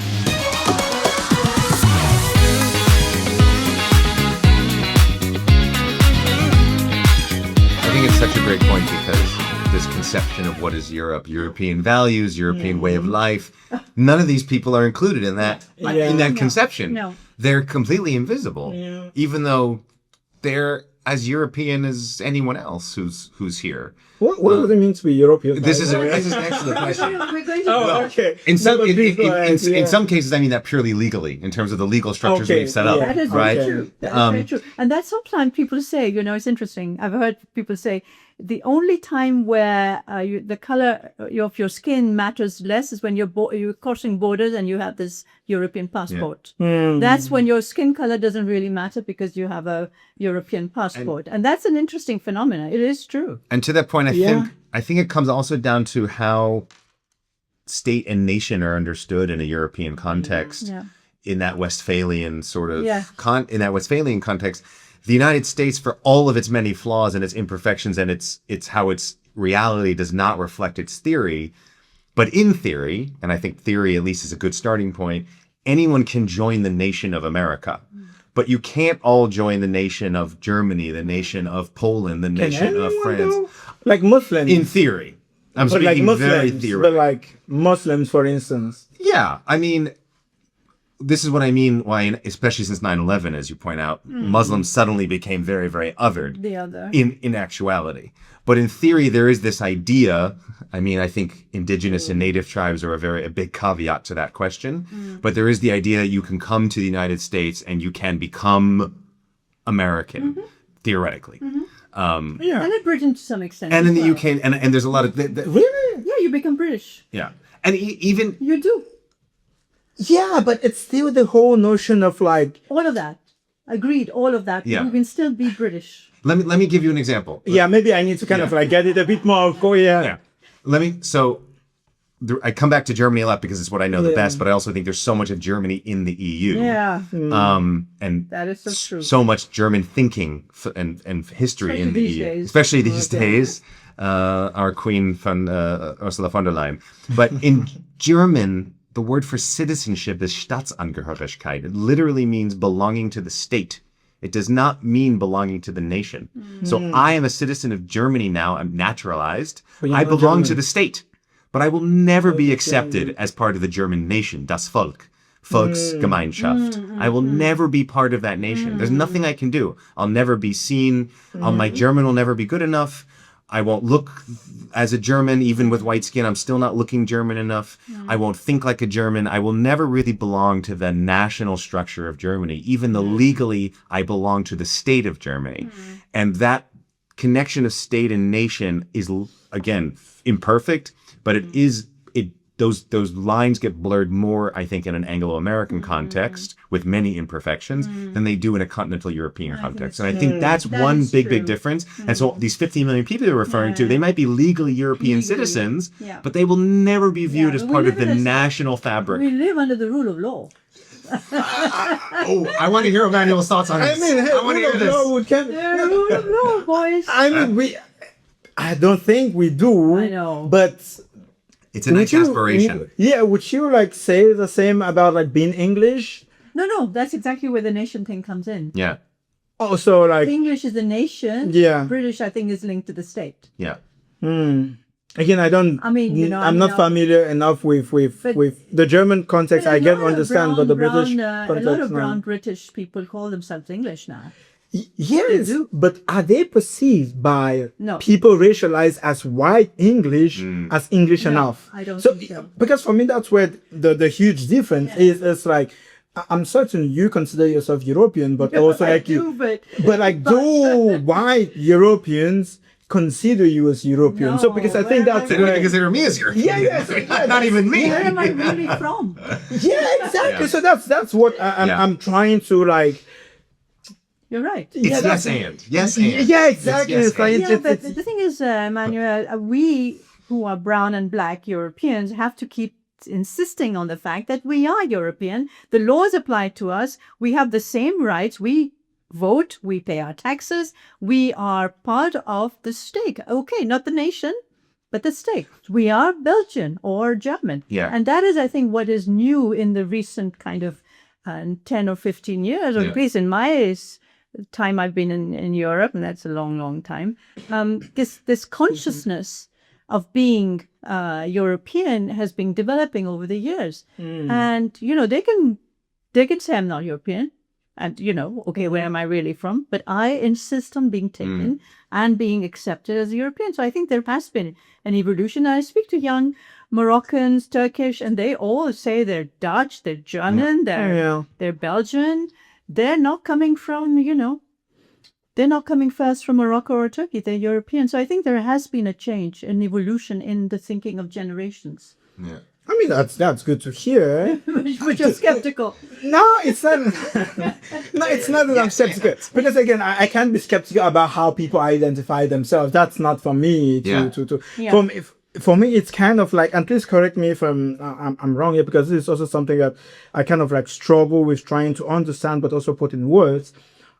I think it's such a great point, because this conception of what is Europe, European values, European way of life, none of these people are included in that conception. No. They're completely invisible, even though they're as European as anyone else who's here. What does it mean to be European? This is an excellent question. Okay. In some cases, I mean that purely legally, in terms of the legal structures we've set up. That is right? very true. That is very true. And that's sometimes people say, it's interesting. I've heard people say the only time where the color of your skin matters less is when you're crossing borders and you have this European passport. That's when your skin color doesn't really matter, because you have a European passport. And that's an interesting phenomenon. It is true. And to that point, I think it comes also down to how state and nation are understood in a European context. in that Westphalian sort of Yeah. in that Westphalian context, the United States, for all of its many flaws and its imperfections and its how its reality does not reflect its theory, but in theory, and I think theory at least is a good starting point, anyone can join the nation of America. But you can't all join the nation of Germany, the nation of Poland, the nation of France. Though? Like Muslims. In theory. I'm but speaking like very Muslims, theoretically. but like Muslims, for instance. Yeah, I mean, this is what I mean why, especially since 9/11, as you point out, Muslims suddenly became very, very othered The other. in actuality. But in theory, there is this idea. I mean, I think indigenous and native tribes are a big caveat to that question. But there is the idea that you can come to the United States and you can become American, theoretically. Yeah. And in Britain to some extent. And as in the well. UK, and there's a lot of... Really? Yeah, you become British. Yeah. And even... You do. Yeah, but it's still the whole notion of like, All of that. Agreed, all of that. Yeah. You can still be British. Let me give you an example. yeah, maybe I need to kind of like get it a bit more coherent. Yeah. I come back to Germany a lot because it's what I know the Yeah. best, but I also think there's so much of Germany in the EU. Yeah. And That is so true. so much German thinking and history in the Especially these EU. days. Especially these days. Our queen, Ursula von der Leyen. But in German, the word for citizenship is Staatsangehörigkeit. It literally means belonging to the state. It does not mean belonging to the nation. So I am a citizen of Germany now. I'm naturalized. But you're I not belong to German. the state. But I will never be accepted as part of the German nation, das Volk, Volksgemeinschaft. I will never be part of that nation. There's nothing I can do. I'll never be seen. My German will never be good enough. I won't look as a German, even with white skin. I'm still not looking German enough. I won't think like a German. I will never really belong to the national structure of Germany. Even though legally I belong to the state of Germany. And that connection of state and nation is, again, imperfect, but it is those lines get blurred more, I think, in an Anglo-American context with many imperfections than they do in a continental European context. And I think that's one is big, true. big difference. And so these 50 million people you're referring to, they might be legally European citizens, Yeah. but they will never be viewed Yeah, as we part of live the in a- national fabric. We live under the rule of law. I want to hear Emmanuel's thoughts on I mean, hey, I want to hear this. The rule of law, boys. I mean, I don't think we do. I know. But It's a nice would you- aspiration. Yeah, would you like say the same about like being English? No, that's exactly where the nation thing comes in. Yeah. Also, like, English is the nation. Yeah. British, I think, is linked to the state. Yeah. again, I don't. I mean, you know, I'm not familiar enough with the German context. I get understand, but the British a context. lot of no. brown British people call themselves English now. Yes, but are they perceived by No. people racialized as white English as English No, enough? I don't think so. Because for me, that's where the huge difference is. It's like, I'm certain you consider yourself European, but also I like do, you. But like, do white Europeans consider you as European? So No, because I where think am I that's They don't where. even consider me as European. Yeah, yes, Not even me. Where am I really from? Yeah, exactly. Yeah. So that's what I'm trying to like. You're right. It's Yeah, yes and. Yes and. Yeah, exactly. It's It's like, Yeah, but it's- the thing is, Emmanuel, we who are brown and black Europeans have to keep insisting on the fact that we are European. The laws apply to us. We have the same rights. We vote. We pay our taxes. We are part of the state. Okay, not the nation, but the state. We are Belgian or German. Yeah. And that is, I think, what is new in the recent kind of 10 or 15 years, or Yeah. at least in my time I've been in Europe, and that's a long, long time. This consciousness of being European has been developing over the years, and they can say I'm not European, and okay, where am I really from? But I insist on being taken and being accepted as a European. So I think there has been an evolution. I speak to young Moroccans, Turkish, and they all say they're Dutch, they're German, they're Belgian. They're not coming from, they're not coming first from Morocco or Turkey. They're European. So I think there has been a change, an evolution in the thinking of generations. Yeah. I mean, that's good to hear. But you're skeptical. No, it's not. No, it's not that I'm skeptical. Because again, I can't be skeptical about how people identify themselves. That's not for me to. Yeah. From if for me, it's kind of like, and please correct me if I'm wrong here, because this is also something that I kind of like struggle with trying to understand, but also put in words.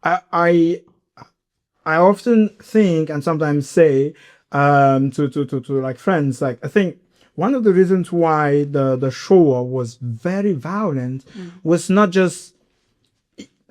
I often think and sometimes say to like friends, like, I think one of the reasons why the Shoah was very violent was not just,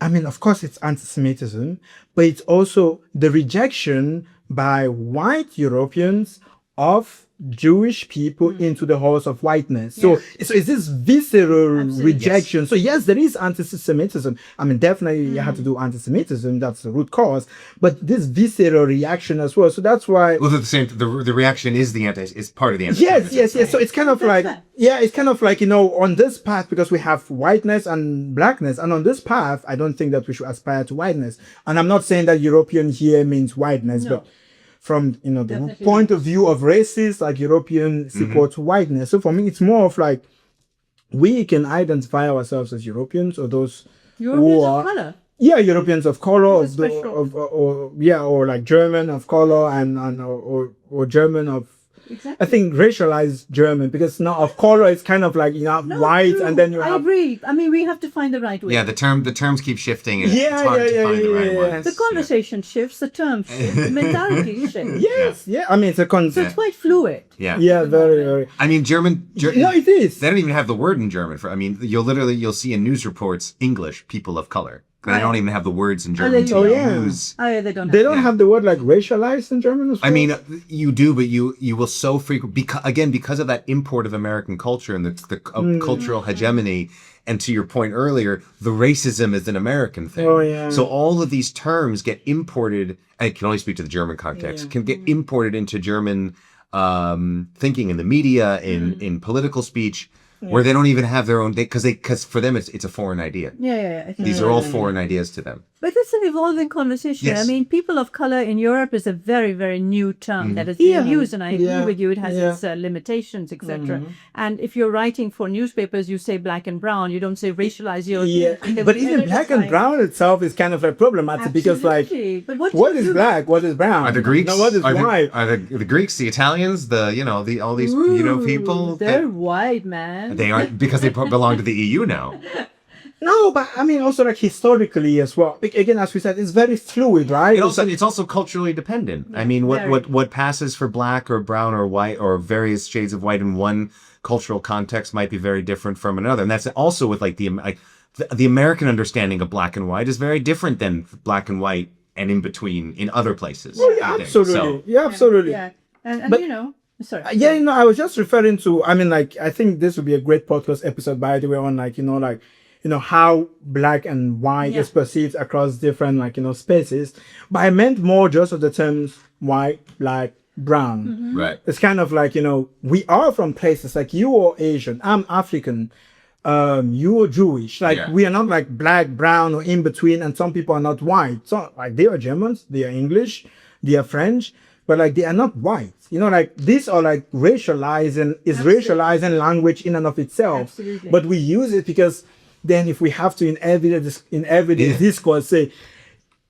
I mean, of course, it's anti-Semitism, but it's also the rejection by white Europeans of Jewish people into the halls of whiteness. So it's this visceral rejection. Yes. So yes, there is anti-Semitism. I mean, definitely you have to do anti-Semitism. That's the root cause. But this visceral reaction as well. So that's why. Well, the reaction is part of the Yes. So it's kind of like, it's kind of like, on this path, because we have whiteness and blackness. And on this path, I don't think that we should aspire to whiteness. And I'm not saying that European here means whiteness, but from the point of view of races, like European support whiteness. So for me, it's more of like, we can identify ourselves as Europeans, or those Europeans of color. Yeah, Europeans of color, or like German of color, or German of. Exactly. I think racialized German, because now of color it's kind of like white, and then you have. I agree. I mean, we have to find the right way. Yeah, the terms keep shifting. And it's hard to find the right ones. The conversation shifts, the term shifts, the mentality shifts. Yes, I mean, it's a concept. So it's quite fluid. Yeah, very. I mean, German. No, it is. They don't even have the word in German for. I mean, you'll see in news reports English people of color. They don't even have the words in German to use. Oh, yeah, they don't. They don't have the word like racialized in German as well. I mean, you do, but you will so frequent because of that import of American culture and the cultural hegemony. And to your point earlier, the racism is an American thing. Oh, yeah. So all of these terms get imported. I can only speak to the German context. Can get imported into German thinking in the media, in political speech. Where they don't even have their own, because for them it's a foreign idea. Yeah. These are all foreign ideas to them. But it's an evolving conversation. Yes. I mean, people of color in Europe is a very, very new term that is being used, and I agree with you. It has its limitations, etc. And if you're writing for newspapers, you say black and brown. You don't say racialized. But even black and brown itself is kind of like problematic, because like, but what is black? What is brown? Are the Greeks? No, what is white? Are the Greeks, the Italians, all these people? They're white, man. They aren't, because they belong to the EU now. No, but I mean also like historically as well. Again, as we said, it's very fluid, right? It's also culturally dependent. I mean, what passes for black or brown or white or various shades of white in one cultural context might be very different from another. And that's also with like the American understanding of black and white is very different than black and white and in between in other places. Oh, yeah, absolutely. Absolutely. Yeah. And but, sorry. I was just referring to, I mean, like, I think this would be a great podcast episode, by the way, on like, how black and white is perceived across different, like, spaces. But I meant more just of the terms white, black, brown. Mm-hmm. Right. It's kind of like, we are from places like you are Asian, I'm African, you are Jewish. Like, we are not like black, brown, or in between, and some people are not white. So, like, they are Germans, they are English, they are French, but like, they are not white. Like, these are like racializing language in and of itself. Absolutely. But we use it because then if we have to in everyday discourse say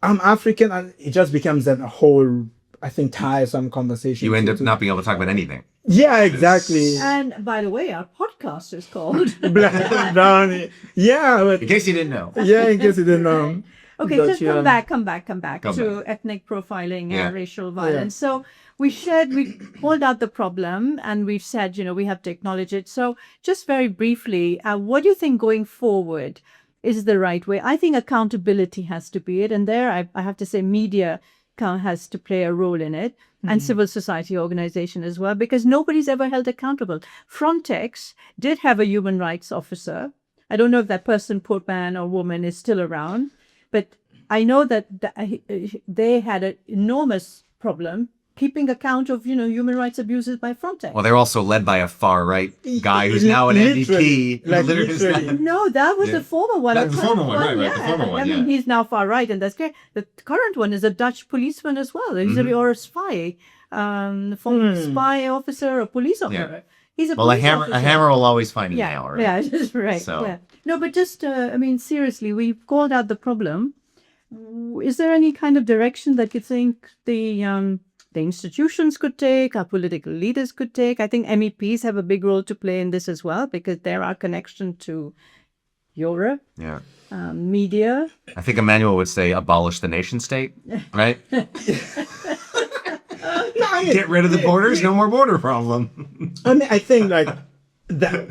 I'm African, and it just becomes then a whole, I think, tiresome conversation. You end up not being able to talk about anything. Yeah, exactly. And by the way, our podcast is called Black and Brown. Yeah, but, in case you didn't know. Yeah, in case you didn't know. Okay, just come back to ethnic profiling and racial violence. So we called out the problem, and we've said, we have to acknowledge it. So just very briefly, what do you think going forward is the right way? I think accountability has to be it. And there, I have to say media has to play a role in it, and civil society organization as well, because nobody's ever held accountable. Frontex did have a human rights officer. I don't know if that person, poor man or woman, is still around. But I know that they had an enormous problem keeping account of, human rights abuses by Frontex. Well, they're also led by a far-right guy who's now an MEP. Literally. No, that was the former one. That's the former one, right? Yeah. The former one, I mean, he's now far-right, and that's great. The current one is a Dutch policeman as well. He's a spy, former spy officer or police officer. Yeah. He's a police officer. A hammer will always find a nail, right? Yeah, that's right. So. Yeah. No, but just, seriously, we've called out the problem. Is there any kind of direction that you think the the institutions could take, our political leaders could take. I think MEPs have a big role to play in this as well, because there are connection to Europe, Yeah. media. I think Emmanuel would say abolish the nation state, right? Get rid of the borders, no more border problem. I mean, I think like that.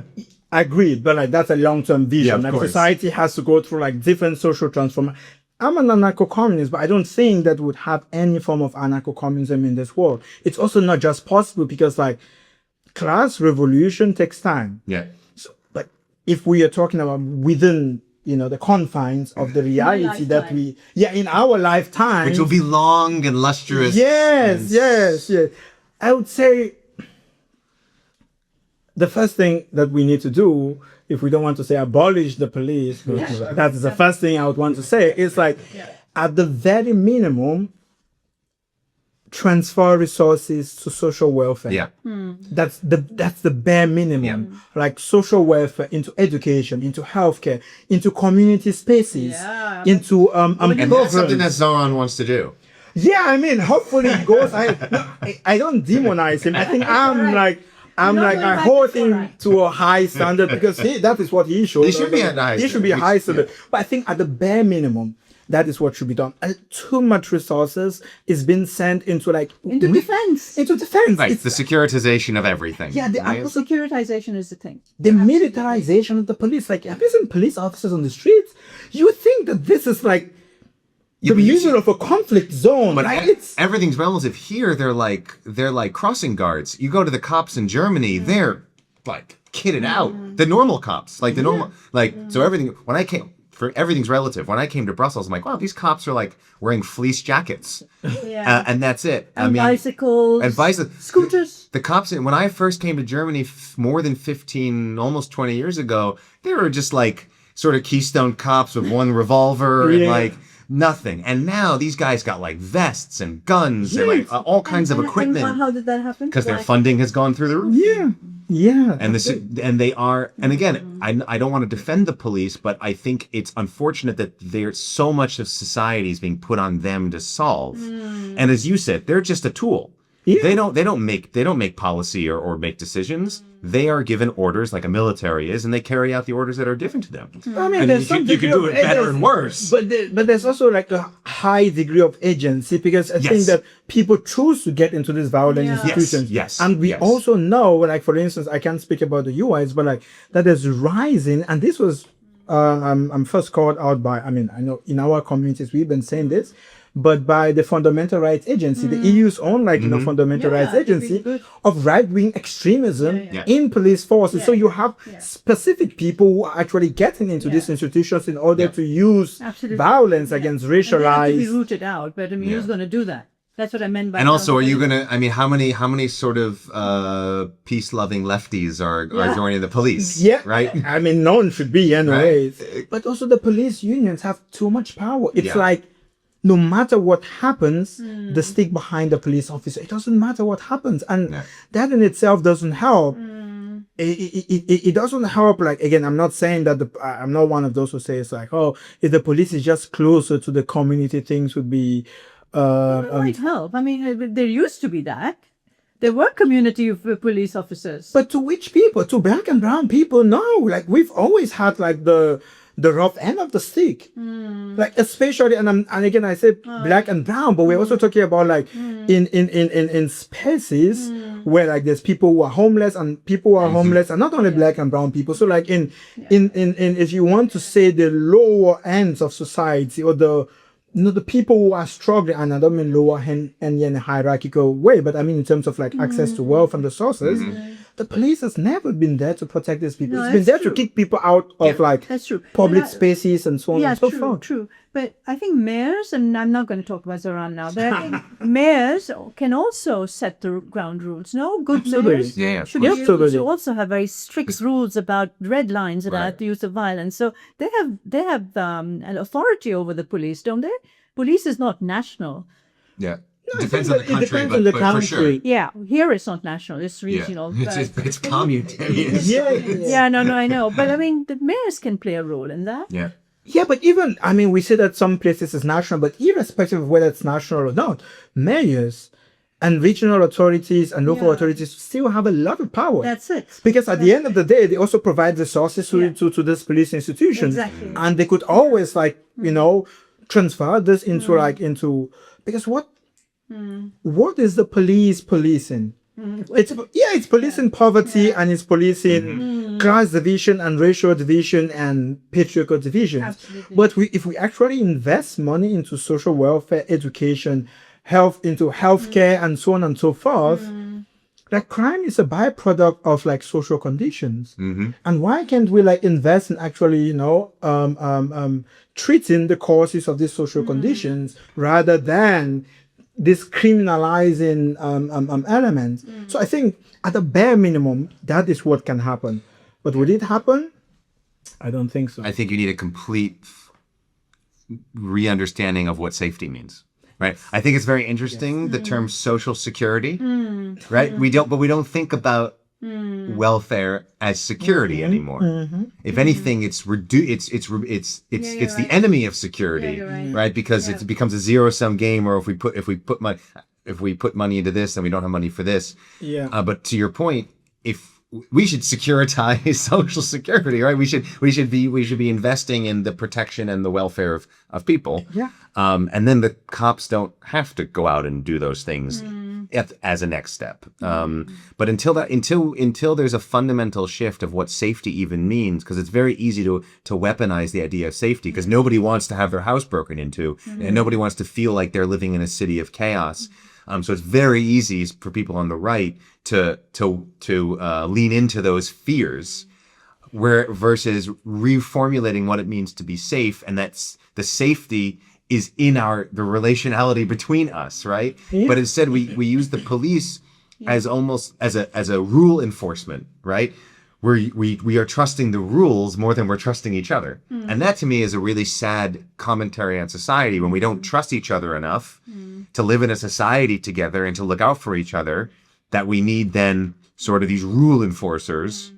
Agreed, but like that's a long-term vision. Yeah, of like course. society has to go through like different social transformation. I'm an anarcho-communist, but I don't think that would have any form of anarcho-communism in this world. It's also not just possible because like class revolution takes time. Yeah. So, but if we are talking about within, the confines of the reality that in our lifetime, Which will be long and lustrous. yes. I would say the first thing that we need to do, if we don't want to say abolish the police, that's the first thing I would want to say, is like, at the very minimum, transfer resources to social welfare. Yeah. That's the bare minimum. Like social welfare into education, into healthcare, into community spaces, into And that's something that Zoran wants to do. Yeah, I mean, hopefully it goes. I don't demonize him. I think I hold him to a high standard because that is what he should. He should be at the high He should be a high standard. But I think at the bare minimum, that is what should be done. And too much resources is being sent into defense. Into defense. Right. It's The securitization of everything. Yeah, right? Securitization is the thing. the militarization of the police. Like, have you seen police officers on the streets? You would think that this is like the usual of a conflict zone, But right? everything's relative. Here, they're like crossing guards. You go to the cops in Germany, they're like kitted out. The normal cops, like the normal, so everything. Everything's relative. When I came to Brussels, I'm like, wow, these cops are like wearing fleece jackets, and that's it. And bicycles, scooters. The cops, when I first came to Germany more than 15, almost 20 years ago, they were just like sort of Keystone cops with one revolver and like nothing. And now these guys got like vests and guns and like all kinds of equipment. And how did that happen? Because their funding has gone through the roof. Yeah. And they are, and again, I don't want to defend the police, but I think it's unfortunate that there's so much of society is being put on them to solve. And as you said, they're just a tool. They don't make policy or make decisions. They are given orders like a military is, and they carry out the orders that are given to them. I mean, And you can do it better and worse. But there's also like a high degree of agency because I think that people choose to get into these violent institutions. Yes. And we also know, like for instance, I can't speak about the US, but like that is rising, and this was I'm first called out by. I mean, I know in our communities we've been saying this. But by the Fundamental Rights Agency, the EU's own Fundamental Rights Agency of right-wing extremism in police forces. So you have specific people who are actually getting into these institutions in order to use violence against racialized. And they have to be rooted out, but I mean, who's going to do that? That's what I meant by. And also, are you gonna? I mean, how many sort of peace-loving lefties are joining the police? Yeah, right. I mean, no one should be, anyways. Right. But also, the police unions have too much power. It's like, no matter what happens, the stick behind the police officer. It doesn't matter what happens, and that in itself doesn't help. It doesn't help. Like again, I'm not saying that I'm not one of those who say it's like, oh, if the police is just closer to the community, things would be. It might help. I mean, there used to be that. There were community of police officers. But to which people? To black and brown people? No. Like we've always had like the rough end of the stick. Like especially, and again I say black and brown, but we're also talking about like in spaces where like there's people who are homeless and people who are homeless, and not only black and brown people. So like in if you want to say the lower ends of society or the people who are struggling, and I don't mean lower end in a hierarchical way, but I mean in terms of like access to wealth and resources, the police has never been there to protect these people. It's been there to kick people out of like public spaces and so on and so forth. True. But I think mayors, and I'm not going to talk about Zoran now, but I think mayors can also set the ground rules. No, good mayors should also have very strict rules about red lines about the use of violence. So they have an authority over the police, don't they? Police is not national. Yeah. No, depends on the country, depends on the country. for sure. Yeah, here it's not national; it's regional. It's communitarian. No, I know. But I mean, the mayors can play a role in that. Yeah, but even, I mean, we say that some places is national, but irrespective of whether it's national or not, mayors And regional authorities and local authorities still have a lot of power. That's it. Because at the end of the day, they also provide resources to this police institution. Exactly. And they could always transfer this into because what is the police policing? It's policing poverty and it's policing class division and racial division and patriarchal division. Absolutely. But if we actually invest money into social welfare, education, into healthcare and so on and so forth, like crime is a byproduct of like social conditions. And why can't we invest in actually treating the causes of these social conditions rather than this criminalizing element? So I think at a bare minimum that is what can happen, but would it happen? I don't think so. I think you need a complete re-understanding of what safety means. Right. I think it's very interesting, the term social security, right? We don't think about welfare as security anymore. If anything, it's the enemy of security, right? Because it becomes a zero-sum game, or if we put money into this, then we don't have money for this. But to your point, if we should securitize social security, right? We should be investing in the protection and the welfare of people. And then the cops don't have to go out and do those things as a next step. But until there's a fundamental shift of what safety even means, because it's very easy to weaponize the idea of safety, because nobody wants to have their house broken into, and nobody wants to feel like they're living in a city of chaos. So it's very easy for people on the right to lean into those fears, versus reformulating what it means to be safe, and that's the safety is in the relationality between us, right? But instead we use the police as almost as a rule enforcement, right? We are trusting the rules more than we're trusting each other. And that to me is a really sad commentary on society, when we don't trust each other enough to live in a society together and to look out for each other, that we need then sort of these rule enforcers.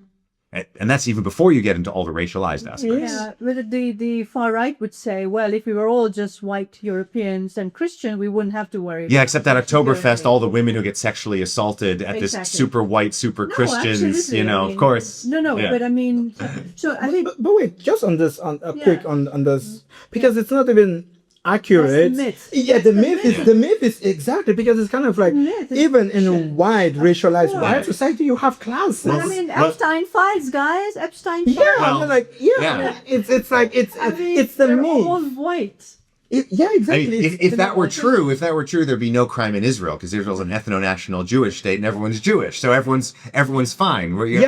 And that's even before you get into all the racialized aspects. Yeah, but the far right would say, well, if we were all just white Europeans and Christian, we wouldn't have to worry. Yeah, except at Oktoberfest, all the women who get sexually assaulted at this super white, super Christians, of course. But I mean, so I think. But wait, just on this, quick on this, because it's not even accurate. Myth. Yeah, the myth is exactly, because it's kind of like even in a wide racialized white society you have classes. But I mean, Epstein files, guys. Epstein files. It's the they're myth. all white. Exactly. If that were true, there'd be no crime in Israel, because Israel's an ethno-national Jewish state and everyone's Jewish, so everyone's fine. If we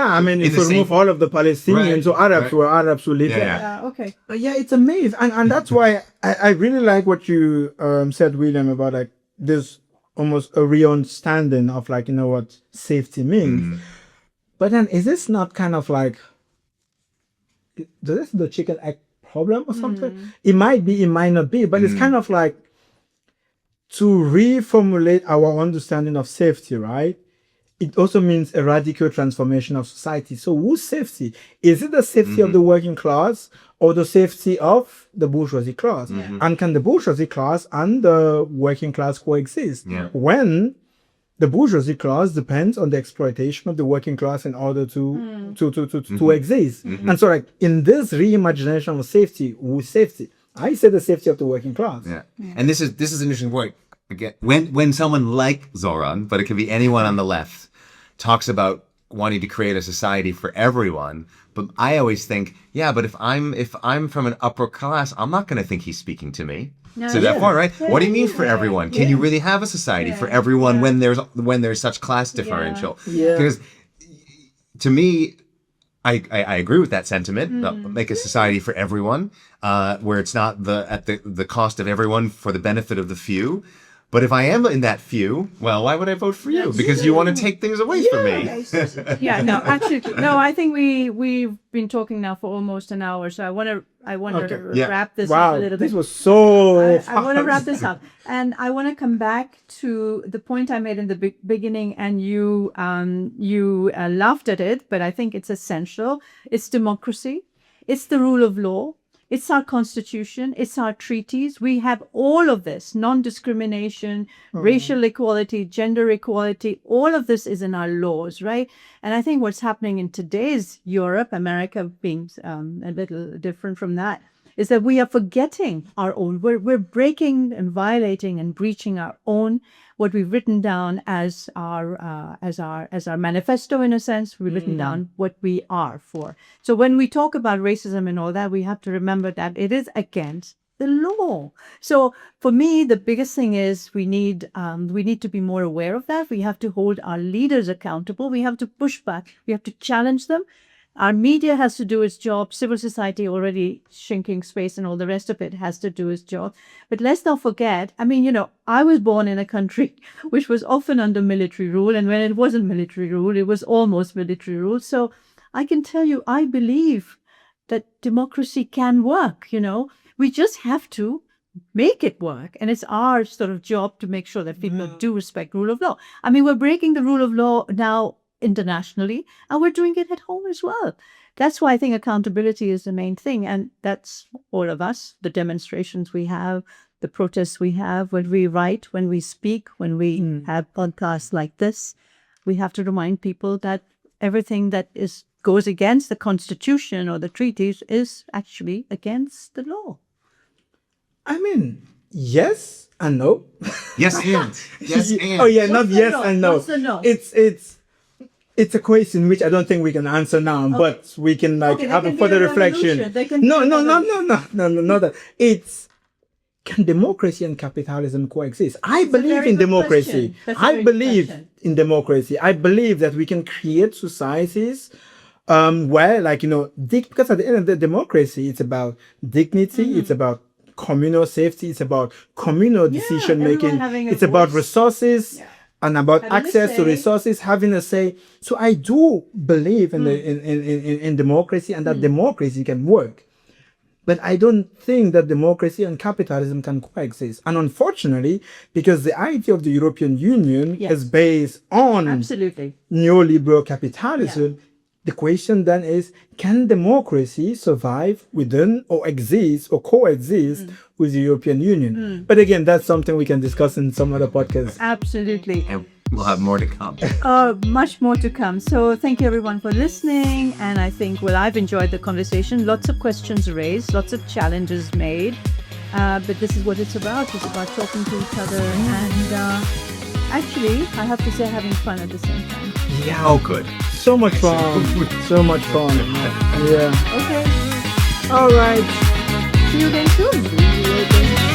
remove all of the Palestinians, so Arabs who live there. Okay. But it's a myth, and that's why I really like what you said, William, about like this almost a re-understanding of what safety means. But then is this not kind of like the chicken egg problem or something? It might be, it might not be, but it's kind of like to reformulate our understanding of safety, right? It also means a radical transformation of society. So whose safety? Is it the safety of the working class or the safety of the bourgeoisie class? And can the bourgeoisie class and the working class coexist? When the bourgeoisie class depends on the exploitation of the working class in order to exist. And so in this reimagination of safety, whose safety? I say the safety of the working class. And this is an interesting point. Again, when someone like Zoran, but it could be anyone on the left, talks about wanting to create a society for everyone, but I always think, but if I'm from an upper class, I'm not going to think he's speaking to me. To that point, right? What do you mean for everyone? Can you really have a society for everyone when there's such class differential? Because to me, I agree with that sentiment. Make a society for everyone, where it's not at the cost of everyone for the benefit of the few. But if I am in that few, well, why would I vote for you? Because you want to take things away from me. I think we've been talking now for almost an hour, so I want to wrap this up a little bit. This was so I want to wrap this up, and I want to come back to the point I made in the beginning, and you laughed at it, but I think it's essential. It's democracy. It's the rule of law. It's our constitution. It's our treaties. We have all of this, non-discrimination, racial equality, gender equality. All of this is in our laws, right? And I think what's happening in today's Europe, America being a little different from that, is that we are forgetting our own. We're breaking and violating and breaching our own, what we've written down as our manifesto, in a sense. We've written down what we are for. So when we talk about racism and all that, we have to remember that it is against the law. So for me, the biggest thing is we need to be more aware of that. We have to hold our leaders accountable. We have to push back. We have to challenge them. Our media has to do its job. Civil society, already shrinking space and all the rest of it, has to do its job. But let's not forget, I mean, I was born in a country which was often under military rule. And when it wasn't military rule, it was almost military rule. So I can tell you, I believe that democracy can work, We just have to make it work. And it's our sort of job to make sure that people do respect rule of law. I mean, we're breaking the rule of law now internationally, and we're doing it at home as well. That's why I think accountability is the main thing. And that's all of us, the demonstrations we have, the protests we have, when we write, when we speak, when we have podcasts like this. We have to remind people that everything that goes against the Constitution or the treaties is actually against the law. I mean, yes and no. Yes, and. Yes, and. Oh, yeah, not yes no? and no. What's the no? It's a question which I don't think we can answer now, but we can have a further reflection. No, not that. Can democracy and capitalism coexist? I believe in democracy. I believe in democracy. I believe that we can create societies where, because at the end of the democracy, it's about dignity, it's about communal safety, it's about communal decision making, it's about resources. And about access to resources, having a say. So I do believe in democracy, and that democracy can work. But I don't think that democracy and capitalism can coexist. And unfortunately, because the idea of the European Union is based on neoliberal capitalism, the question then is, can democracy survive within or exist or coexist with the European Union? But again, that's something we can discuss in some other podcast. Absolutely. And we'll have more to come. Much more to come. So thank you everyone for listening. And I think, I've enjoyed the conversation. Lots of questions raised, lots of challenges made. But this is what it's about. It's about talking to each other and actually, I have to say, having fun at the same time. Yeah. Oh, good. So much fun. So much fun. Yeah. Okay. All right. See you again soon.